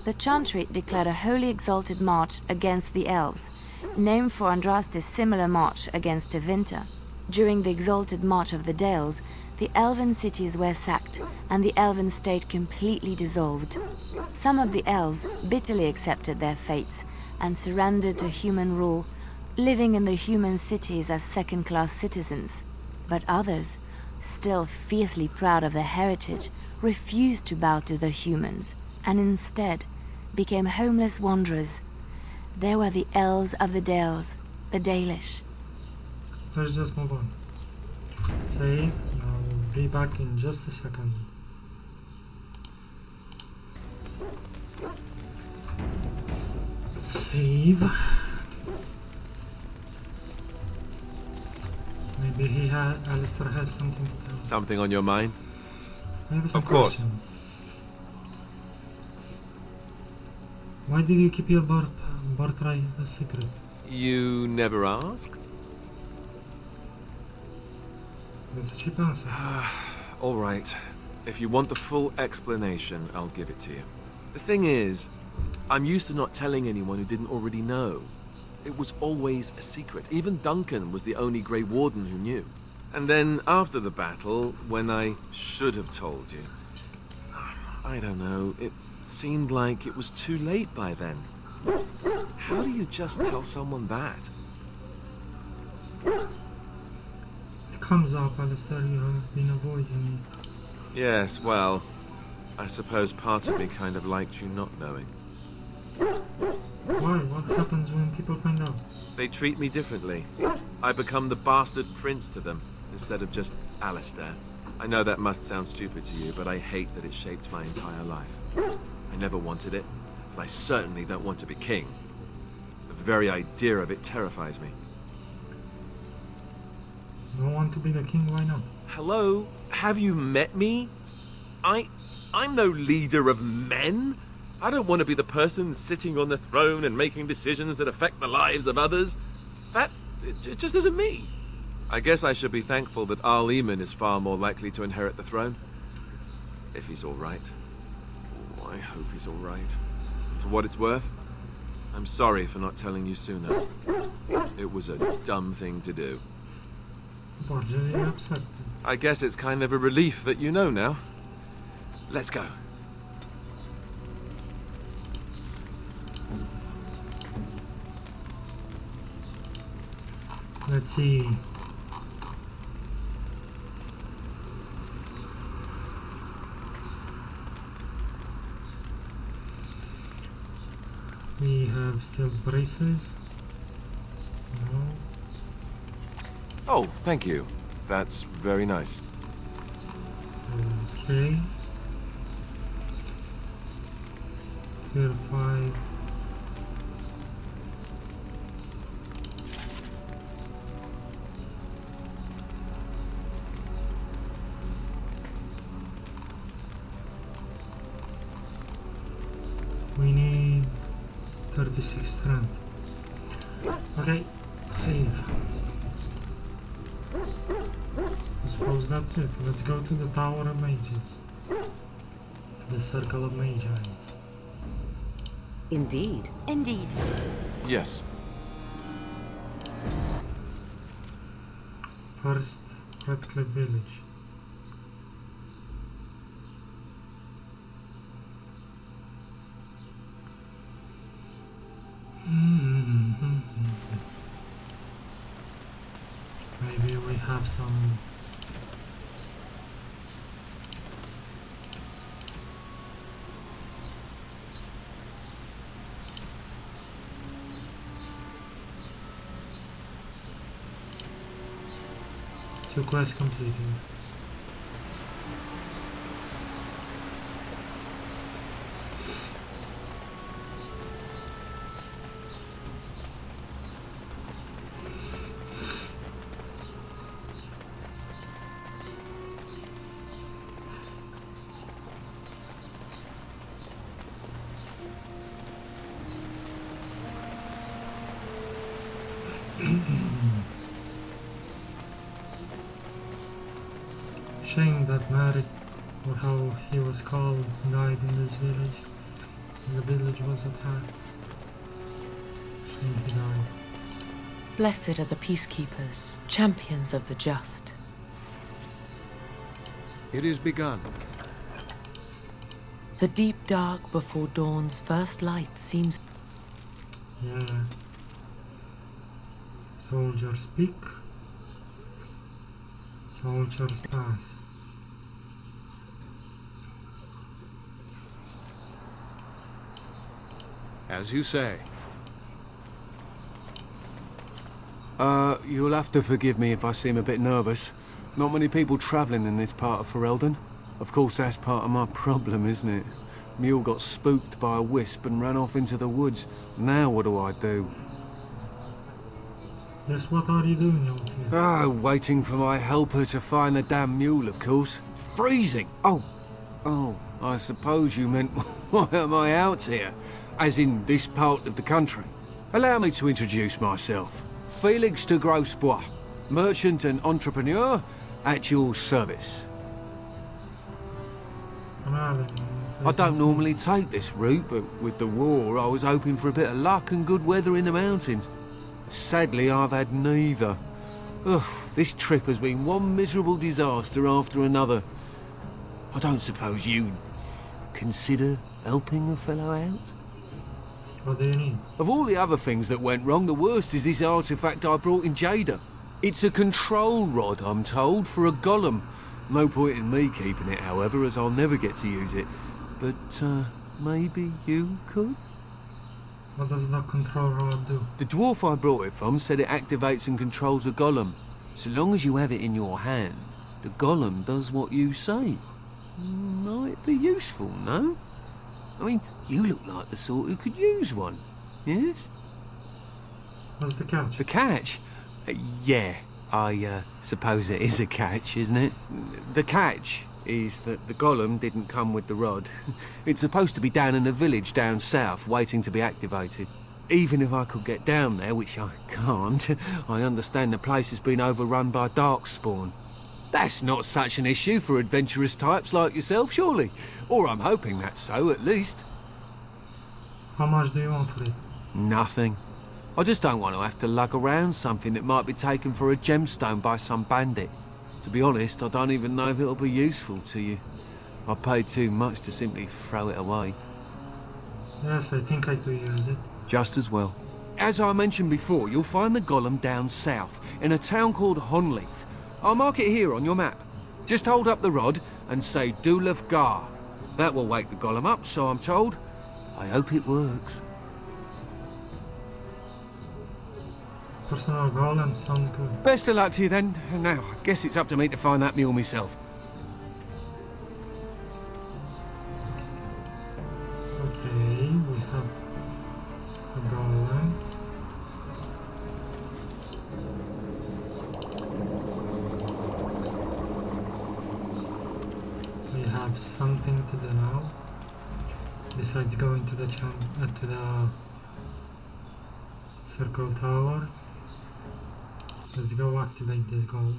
The chantry declared a wholly exalted march against the elves, named for Andraste's similar march against Tevinter. During the exalted march of the Dales, the elven cities were sacked, and the elven state completely dissolved. Some of the elves bitterly accepted their fates and surrendered to human rule, living in the human cities as second-class citizens. But others, still fiercely proud of their heritage, refused to bow to the humans, and instead became homeless wanderers. They were the elves of the Dales, the Dalish. Let's just move on. Save, and I'll be back in just a second. Save. Maybe Alistair has something to tell us. Something on your mind? I have some Of course. questions. Why did you keep your birthright a secret? You never asked? That's a cheap answer. All right. If you want the full explanation, I'll give it to you. The thing is, I'm used to not telling anyone who didn't already know. It was always a secret. Even Duncan was the only Grey Warden who knew. And then, after the battle, when I should have told you, I don't know, it seemed like it was too late by then. How do you just tell someone that? It comes up, Alistair, you have been avoiding it. Yes, well, I suppose part of me kind of liked you not knowing. Why? What happens when people find out? They treat me differently. I become the bastard prince to them, instead of just Alistair. I know that must sound stupid to you, but I hate that it shaped my entire life. I never wanted it, but I certainly don't want to be king. The very idea of it terrifies me. Don't want to be the king, why not? Hello? Have you met me? I'm no leader of men. I don't want to be the person sitting on the throne and making decisions that affect the lives of others. It just isn't me. I guess I should be thankful that Al Eamon is far more likely to inherit the throne. If he's all right. Oh, I hope he's all right. For what it's worth, I'm sorry for not telling you sooner. It was a dumb thing to do. Borgia, you're upset. I guess it's kind of a relief that you know now. Let's go. Let's see. We have still braces. No. Oh, thank you. That's very nice. Okay. Tier 5. 26 strength. Okay, save. I suppose that's it. Let's go to the Tower of Mages. The Circle of Magi. Indeed. Indeed. Yes. First, Redcliffe Village. Maybe we have some two quests completed. Shame that Marek, or how he was called, died in this village. The village was attacked. Shame he died. Blessed are the peacekeepers, champions of the just. It is begun. The deep dark before dawn's first light seems... Yeah. Soldiers speak. Soldiers pass. As you say. You'll have to forgive me if I seem a bit nervous. Not many people travelling in this part of Ferelden. Of course, that's part of my problem, isn't it? Mule got spooked by a wisp and ran off into the woods. Now what do I do? Yes, what are you doing out here? Oh, waiting for my helper to find the damn mule, of course. Freezing! Oh, I suppose you meant, why am I out here? As in this part of the country. Allow me to introduce myself. Felix de Grosbois, merchant and entrepreneur at your service. I don't normally take this route, but with the war, I was hoping for a bit of luck and good weather in the mountains. Sadly, I've had neither. Ugh, this trip has been one miserable disaster after another. I don't suppose you'd consider helping a fellow out? What do you need? Of all the other things that went wrong, the worst is this artifact I brought in Jada. It's a control rod, I'm told, for a golem. No point in me keeping it, however, as I'll never get to use it. But, maybe you could? What does the control rod do? The dwarf I brought it from said it activates and controls a golem. So long as you have it in your hand, the golem does what you say. Might be useful, no? I mean, you look like the sort who could use one, yes? What's the catch? The catch? Yeah, I suppose it is a catch, isn't it? The catch is that the golem didn't come with the rod. It's supposed to be down in a village down south, waiting to be activated. Even if I could get down there, which I can't, I understand the place has been overrun by darkspawn. That's not such an issue for adventurous types like yourself, surely? Or I'm hoping that's so, at least. How much do you want for it? Nothing. I just don't want to have to lug around something that might be taken for a gemstone by some bandit. To be honest, I don't even know if it'll be useful to you. I paid too much to simply throw it away. Yes, I think I could use it. Just as well. As I mentioned before, you'll find the golem down south, in a town called Honleith. I'll mark it here on your map. Just hold up the rod and say Dulaf Gar. That will wake the golem up, so I'm told. I hope it works. Personal golem sounds good. Best of luck to you then. Now, I guess it's up to me to find that mule myself. Okay, we have a golem. We have something to do now. Besides going to the Circle tower. Let's go activate this goal.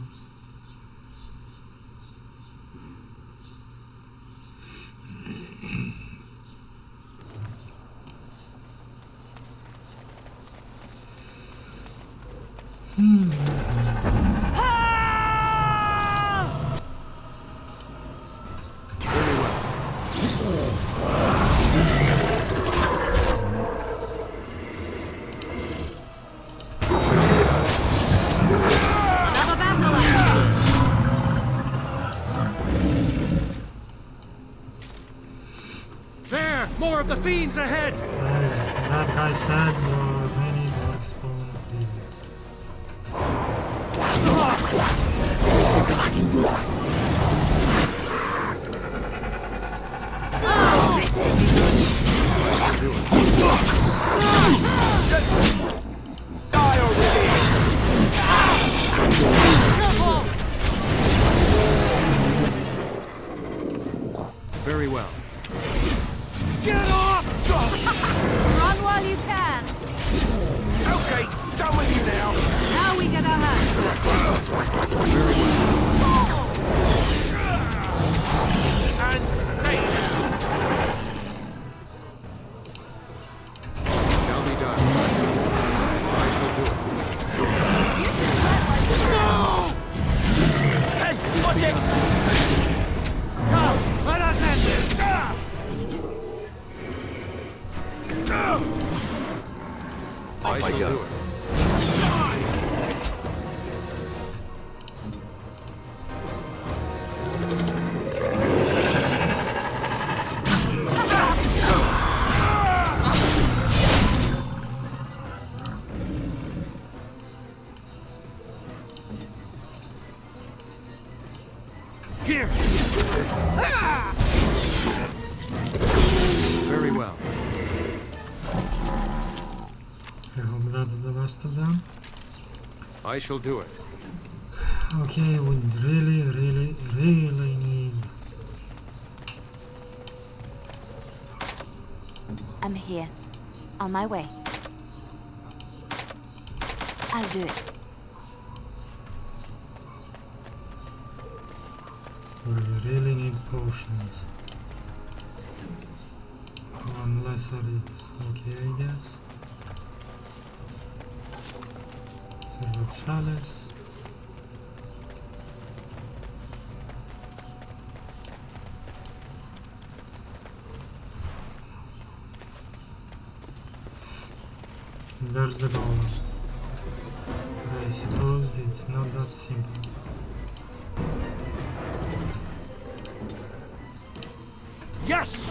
There! More of the fiends ahead! As that guy said, there are many darkspawn fiends. Very well. Get off! Run while you can. Okay, done with you now. Now we get our hands dirty. And stay. Shall be done. I shall do it. No! Hey, watch it! Come, let us end this! I shall do it. Here! Very well. I hope that's the last of them. I shall do it. Okay, we really need... I'm here. On my way. I'll do it. We really need potions. One lesser is okay, I guess. Silver chalice. There's the goal. I suppose it's not that simple. Yes!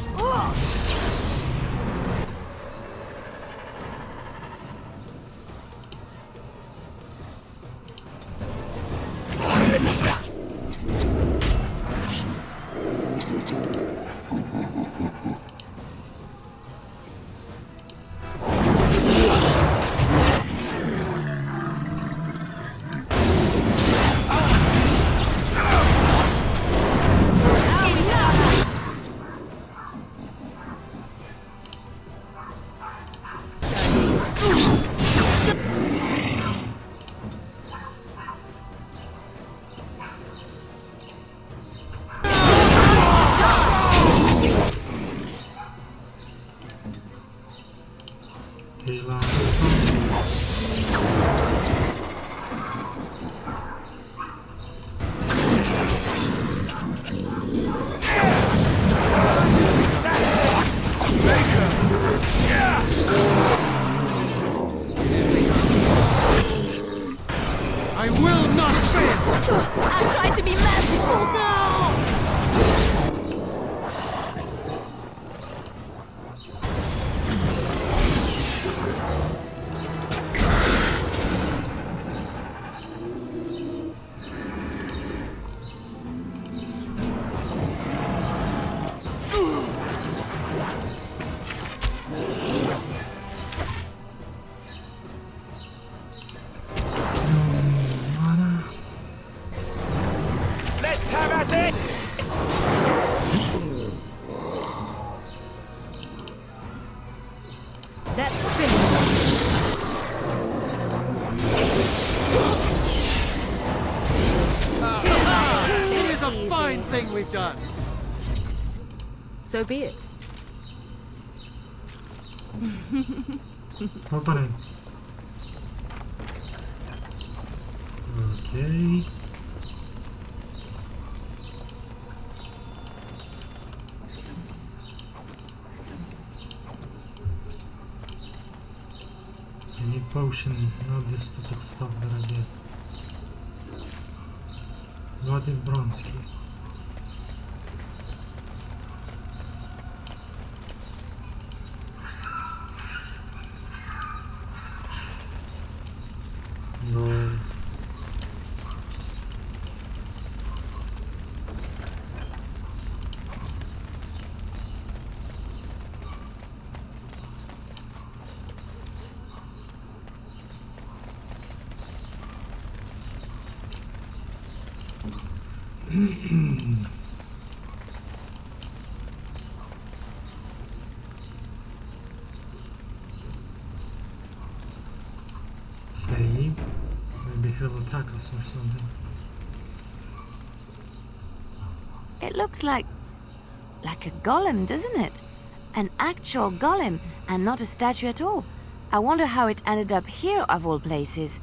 I will not fail! I'll try to be merciful. Let's have at it! Let's finish. we've done. So be it. Open it. Okay. I need potion, not this stupid stuff that I get. Got it, Bronski. No. Save. Maybe he'll attack us or something. It looks like a golem, doesn't it? An actual golem, and not a statue at all. I wonder how it ended up here of all places.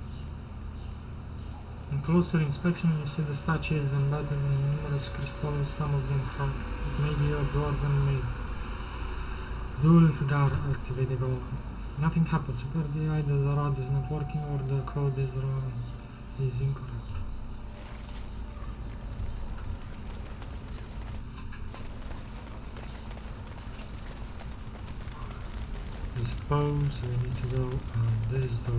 On closer inspection, you see the statue is embedded in numerous crystals, some of them cracked. It may be a dwarven made. Dulfgar activated golem. Nothing happens. Apparently either the rod is not working or the code is wrong. Is incorrect. I suppose we need to go on this door.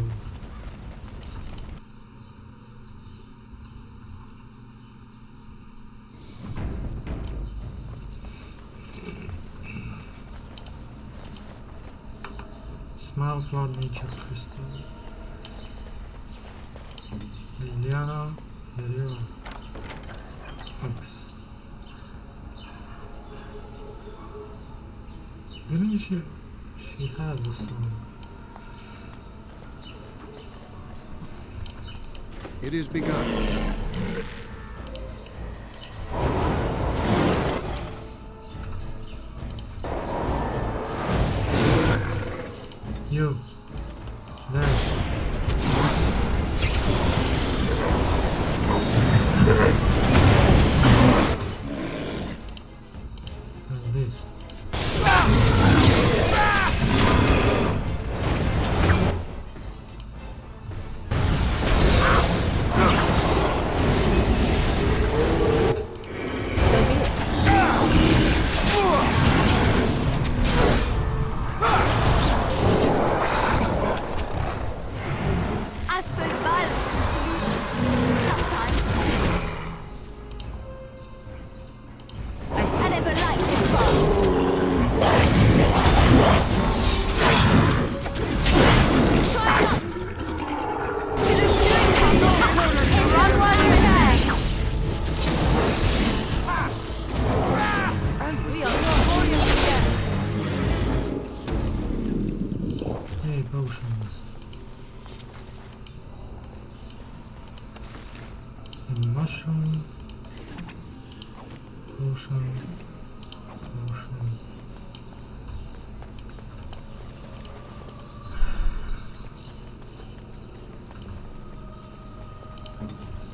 Small flawed nature crystal. Liliana, here you are. X. Didn't she has a song. It is begun. You. There. And this. Potions. A mushroom. Potion. Potion.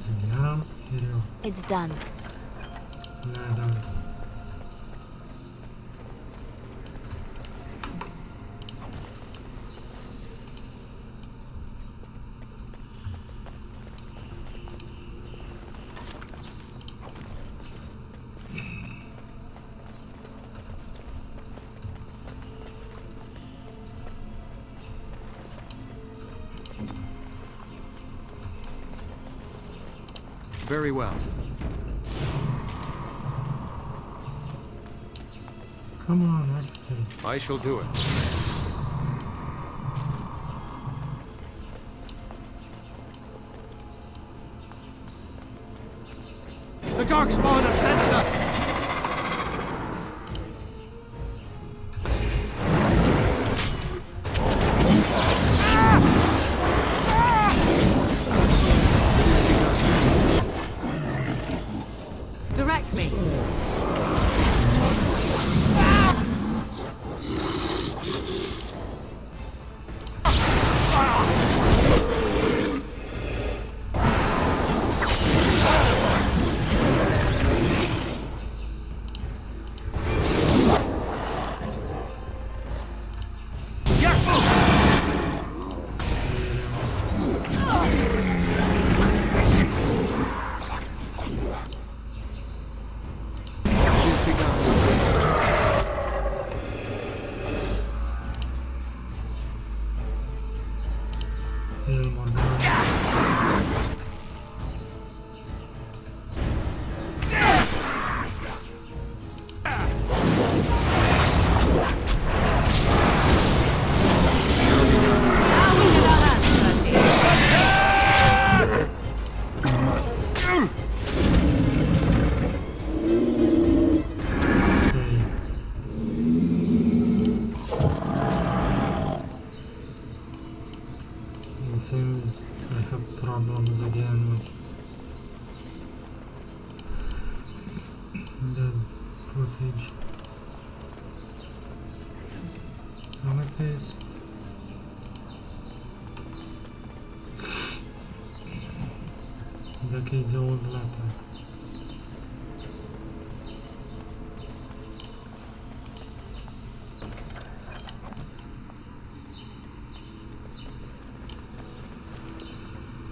Indiana, here you go. It's done. Nah, done. Very well. Come on, activate. I shall do it. The darkspawn have sensed us! Direct me. More damage. It seems I have problems again with the footage. Amethyst. Decades old letter.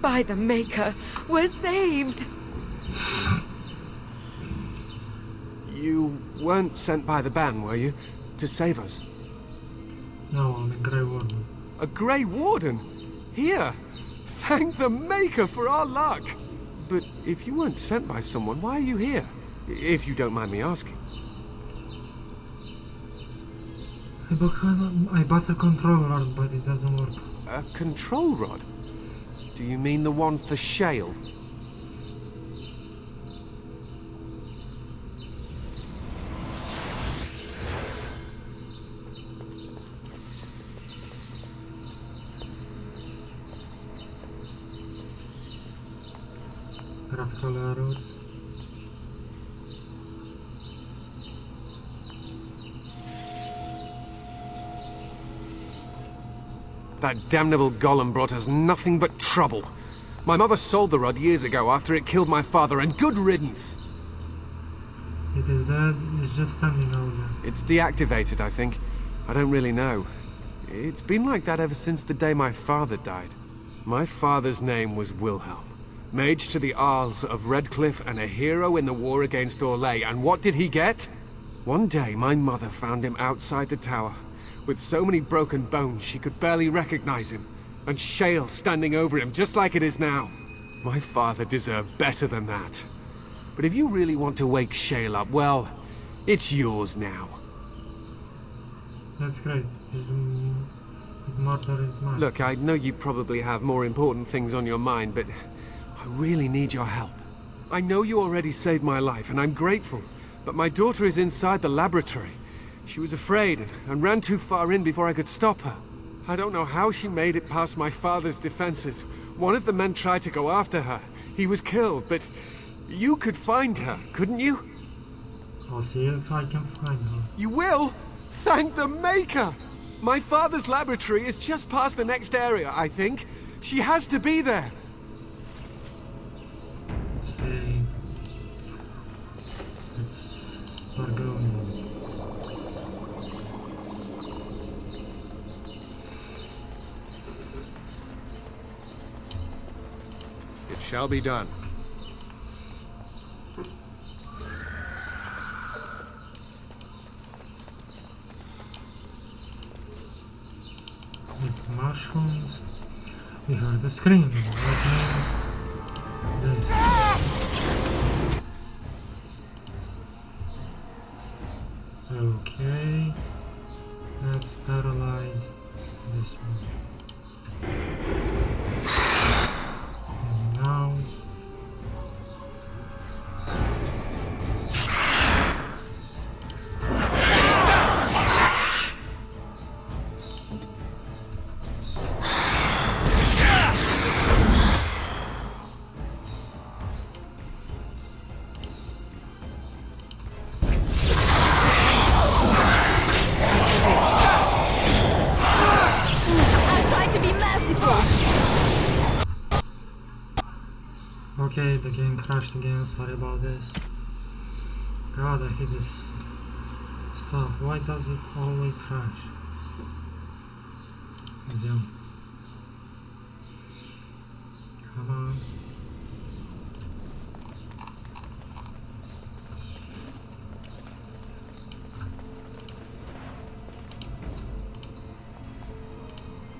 By the Maker, we're saved! You weren't sent by the ban, were you? To save us? No, I'm a Grey Warden. A Grey Warden? Here! Thank the Maker for our luck! But if you weren't sent by someone, why are you here? If you don't mind me asking. I bought a control rod, but it doesn't work. A control rod? Do you mean the one for Shale? Graphical errors. That damnable golem brought us nothing but trouble. My mother sold the rod years ago after it killed my father, and good riddance! It is dead, it's just standing out there. It's deactivated, I think. I don't really know. It's been like that ever since the day my father died. My father's name was Wilhelm. Mage to the Isles of Redcliffe and a hero in the war against Orlais, and what did he get? One day, my mother found him outside the tower, with so many broken bones she could barely recognize him, and Shale standing over him just like it is now. My father deserved better than that. But if you really want to wake Shale up, well, it's yours now. That's great. Is it murder it must. Look, I know you probably have more important things on your mind, but I really need your help. I know you already saved my life, and I'm grateful, but my daughter is inside the laboratory. She was afraid and ran too far in before I could stop her. I don't know how she made it past my father's defenses. One of the men tried to go after her. He was killed, but you could find her, couldn't you? I'll see if I can find her. You will? Thank the Maker! My father's laboratory is just past the next area, I think. She has to be there. Okay. Let's start going. It shall be done. With mushrooms. We heard a scream. That means this. Okay. Let's paralyze this one. And now okay, the game crashed again, sorry about this. God, I hate this stuff. Why does it always crash? Zoom. Come on.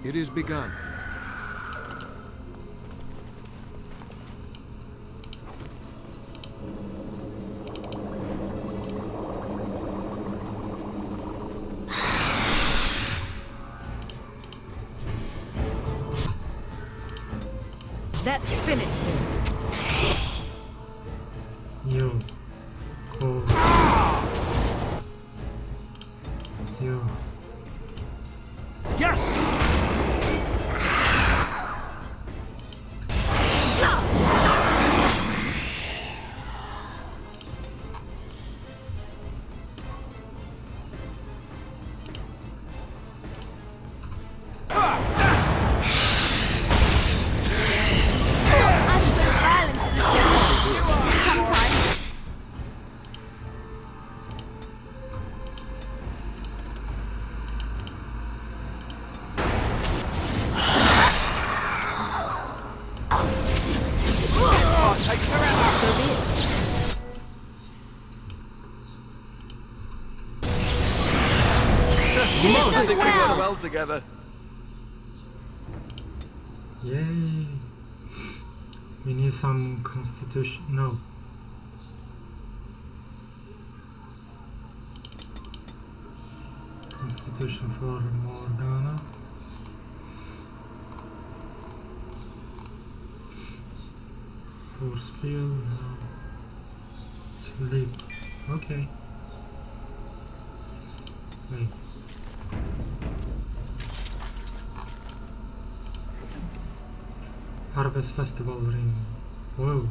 It is begun. Let's finish this. You. Oh. You. Yes! Sticking so well together. Yay. We need some constitution. No. Constitution for Morgana. Force field. No. Sleep. Okay. Wait. Harvest Festival ring. Whoa.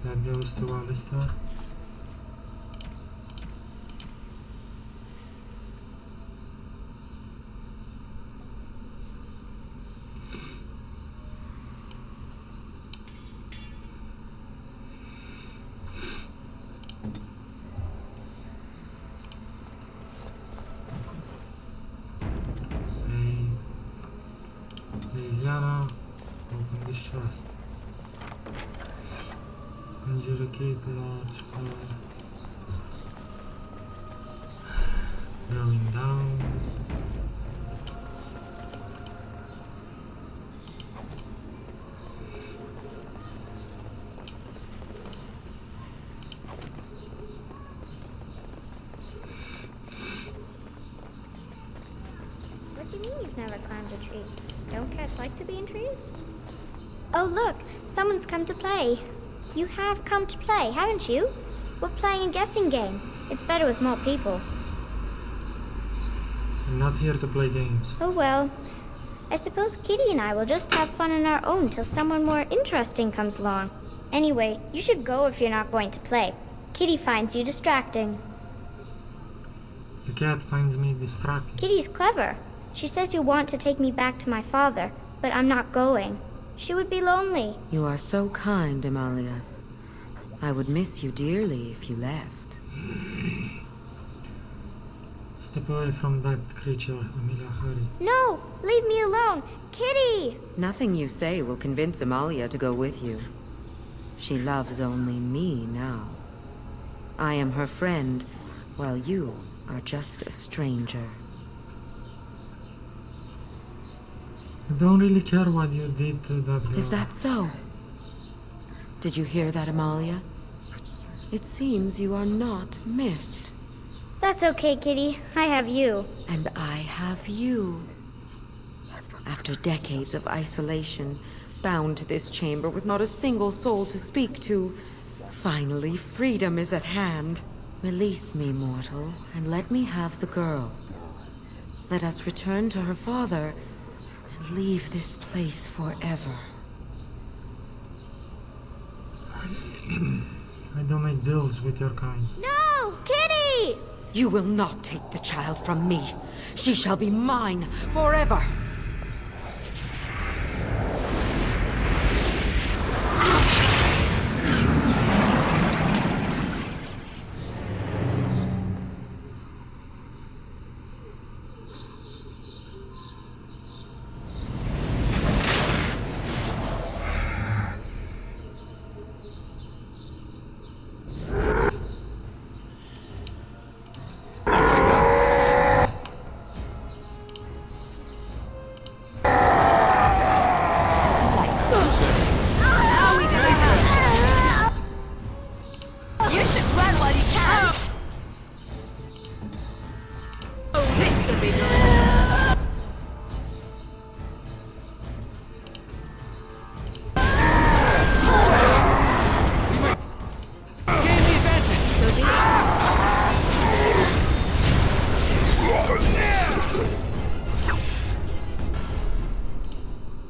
That goes to Alistair. Liliana, open this chest. Injuricate large fire. Going down. What do you mean you've never climbed a tree? Don't cats like to be in trees? Oh look, someone's come to play. You have come to play, haven't you? We're playing a guessing game. It's better with more people. I'm not here to play games. Oh well. I suppose Kitty and I will just have fun on our own till someone more interesting comes along. Anyway, you should go if you're not going to play. Kitty finds you distracting. The cat finds me distracting. Kitty's clever. She says you want to take me back to my father, but I'm not going. She would be lonely. You are so kind, Amalia. I would miss you dearly if you left. Step away from that creature, Amelia. Hurry. No! Leave me alone! Kitty! Nothing you say will convince Amalia to go with you. She loves only me now. I am her friend, while you are just a stranger. I don't really care what you did to that girl. Is that so? Did you hear that, Amalia? It seems you are not missed. That's okay, Kitty. I have you. And I have you. After decades of isolation, bound to this chamber with not a single soul to speak to, finally freedom is at hand. Release me, mortal, and let me have the girl. Let us return to her father and leave this place forever. I don't make deals with your kind. No! Kitty! You will not take the child from me. She shall be mine forever.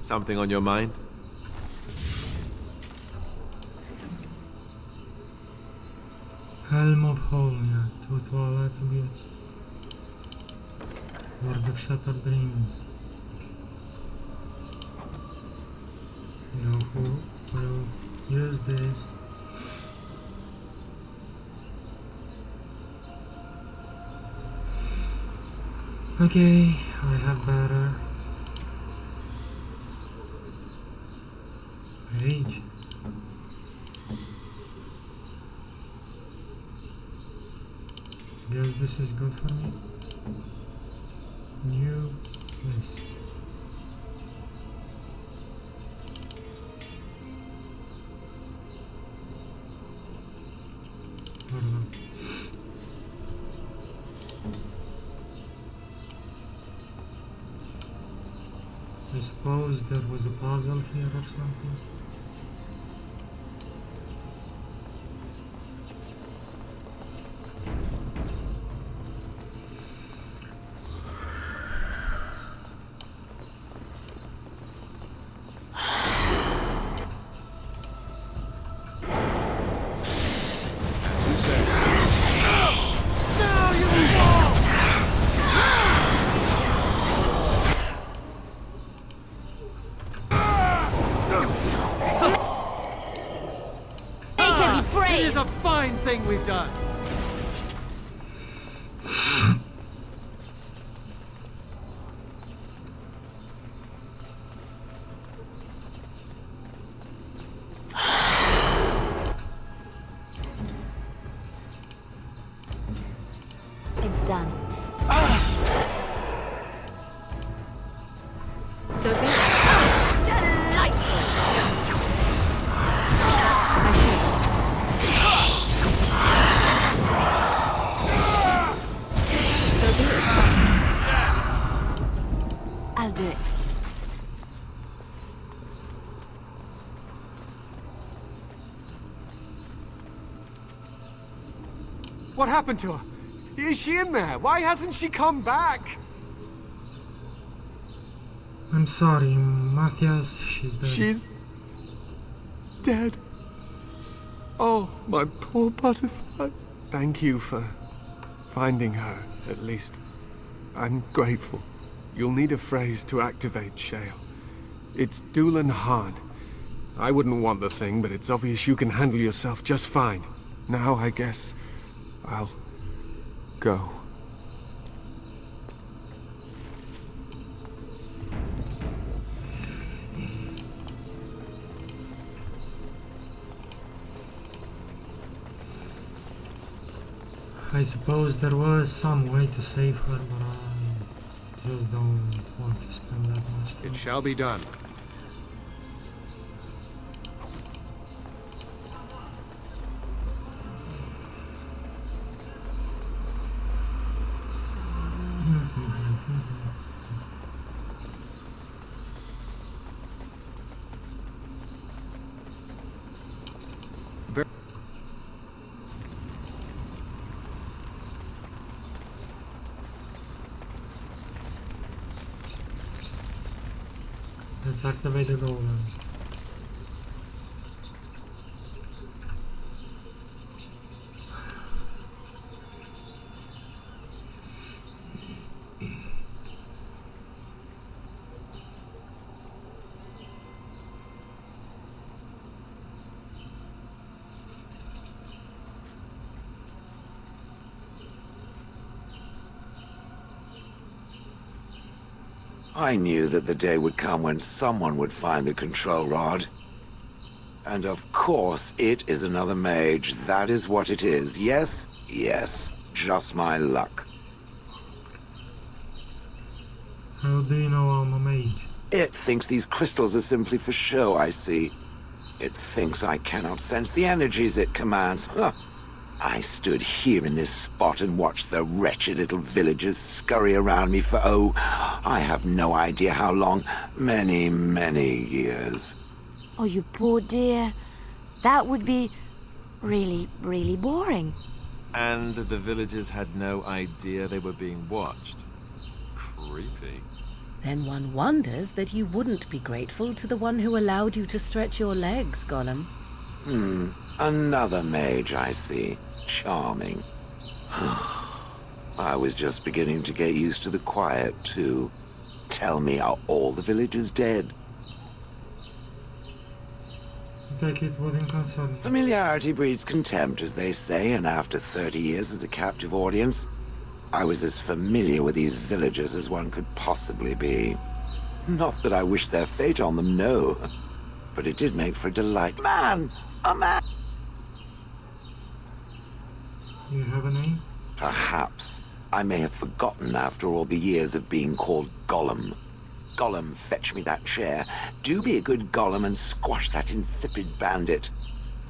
Something on your mind? Helm of Holmia, total attributes. Lord of Shattered Dreams. You know who will use this? Okay, I have better. Age. Guess this is good for me. New list. I suppose there was a puzzle here or something. It is a fine thing we've done. It's done. So be I'll do it. What happened to her? Is she in there? Why hasn't she come back? I'm sorry, Matthias, she's dead. She's dead. Oh, my poor butterfly. Thank you for finding her, at least. I'm grateful. You'll need a phrase to activate Shale. It's Doolan Han. I wouldn't want the thing, but it's obvious you can handle yourself just fine. Now, I guess I'll go. I suppose there was some way to save her, but I just don't want to spend that much time. It shall be done. Let's activate it all then. I knew that the day would come when someone would find the control rod. And of course, it is another mage. That is what it is. Yes, yes. Just my luck. How do you know I'm a mage? It thinks these crystals are simply for show, I see. It thinks I cannot sense the energies it commands. Huh. I stood here in this spot and watched the wretched little villagers scurry around me for, oh, I have no idea how long. Many, many years. Oh, you poor dear. That would be really, really boring. And the villagers had no idea they were being watched. Creepy. Then one wonders that you wouldn't be grateful to the one who allowed you to stretch your legs, Gollum. Another mage, I see. Charming. I was just beginning to get used to the quiet, too. Tell me, are all the villagers dead? Take it within concern. Familiarity breeds contempt, as they say, and after 30 years as a captive audience, I was as familiar with these villagers as one could possibly be. Not that I wish their fate on them, no. But it did make for a delight. Man! A man! You have a name? Perhaps. I may have forgotten after all the years of being called Gollum. Gollum, fetch me that chair. Do be a good Gollum and squash that insipid bandit.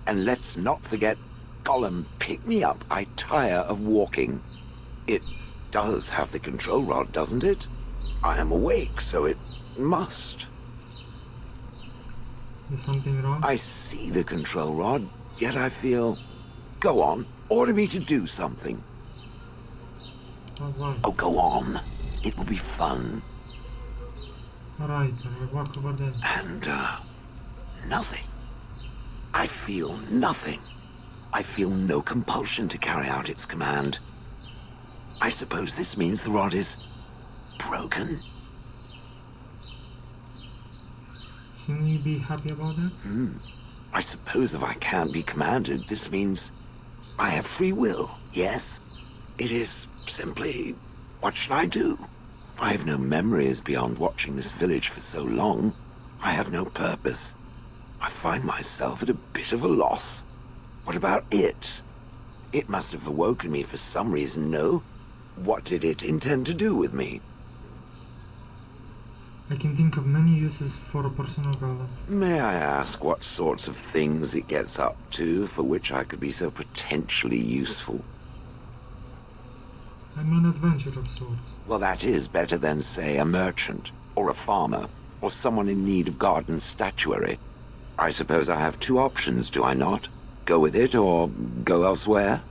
And let's not forget, Gollum, pick me up. I tire of walking. It does have the control rod, doesn't it? I am awake, so it must. Is something wrong? I see the control rod, yet I feel... Go on, order me to do something. Why? Oh, go on. It will be fun. Alright, I'll walk over there. And, nothing. I feel nothing. I feel no compulsion to carry out its command. I suppose this means the rod is broken. Shouldn't you be happy about that? I suppose if I can't be commanded, this means I have free will, yes? It is simply, what should I do? I have no memories beyond watching this village for so long. I have no purpose. I find myself at a bit of a loss. What about it? It must have awoken me for some reason, no? What did it intend to do with me? I can think of many uses for a personal Gollum. May I ask what sorts of things it gets up to for which I could be so potentially useful? I'm an adventurer of sorts. Well, that is better than, say, a merchant, or a farmer, or someone in need of garden statuary. I suppose I have two options, do I not? Go with it, or go elsewhere?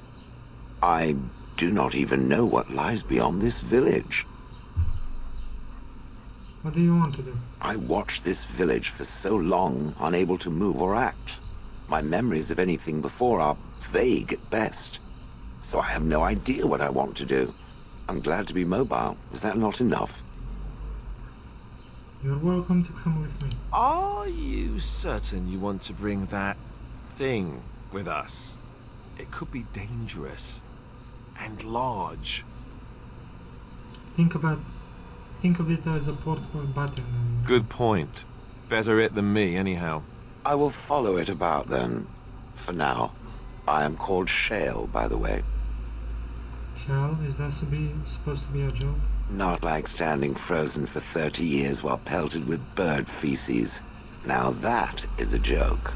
I do not even know what lies beyond this village. What do you want to do? I watched this village for so long, unable to move or act. My memories of anything before are vague at best. So I have no idea what I want to do. I'm glad to be mobile. Is that not enough? You're welcome to come with me. Are you certain you want to bring that thing with us? It could be dangerous and large. Think of it as a portable button. Good point. Better it than me, anyhow. I will follow it about then. For now. I am called Shale, by the way. Shale? Is that supposed to be a joke? Not like standing frozen for 30 years while pelted with bird feces. Now that is a joke.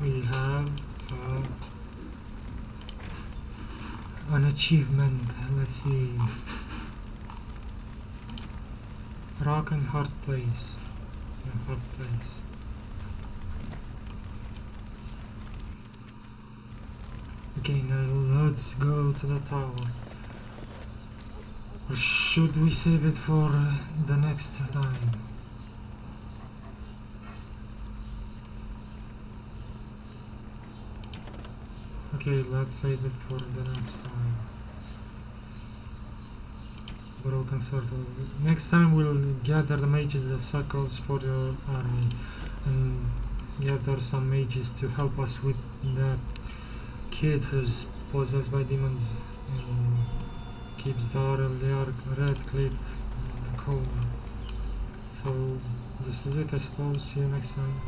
We have an achievement. Let's see. Rock and hard place. Hard place. Okay, now let's go to the tower. Or should we save it for the next time? Okay, let's save it for the next time. Broken circle. Next time we'll gather the mages of circles for your army and gather some mages to help us with that kid who's possessed by demons and keeps the Red Cliff in a coma. So this is it, I suppose. See you next time.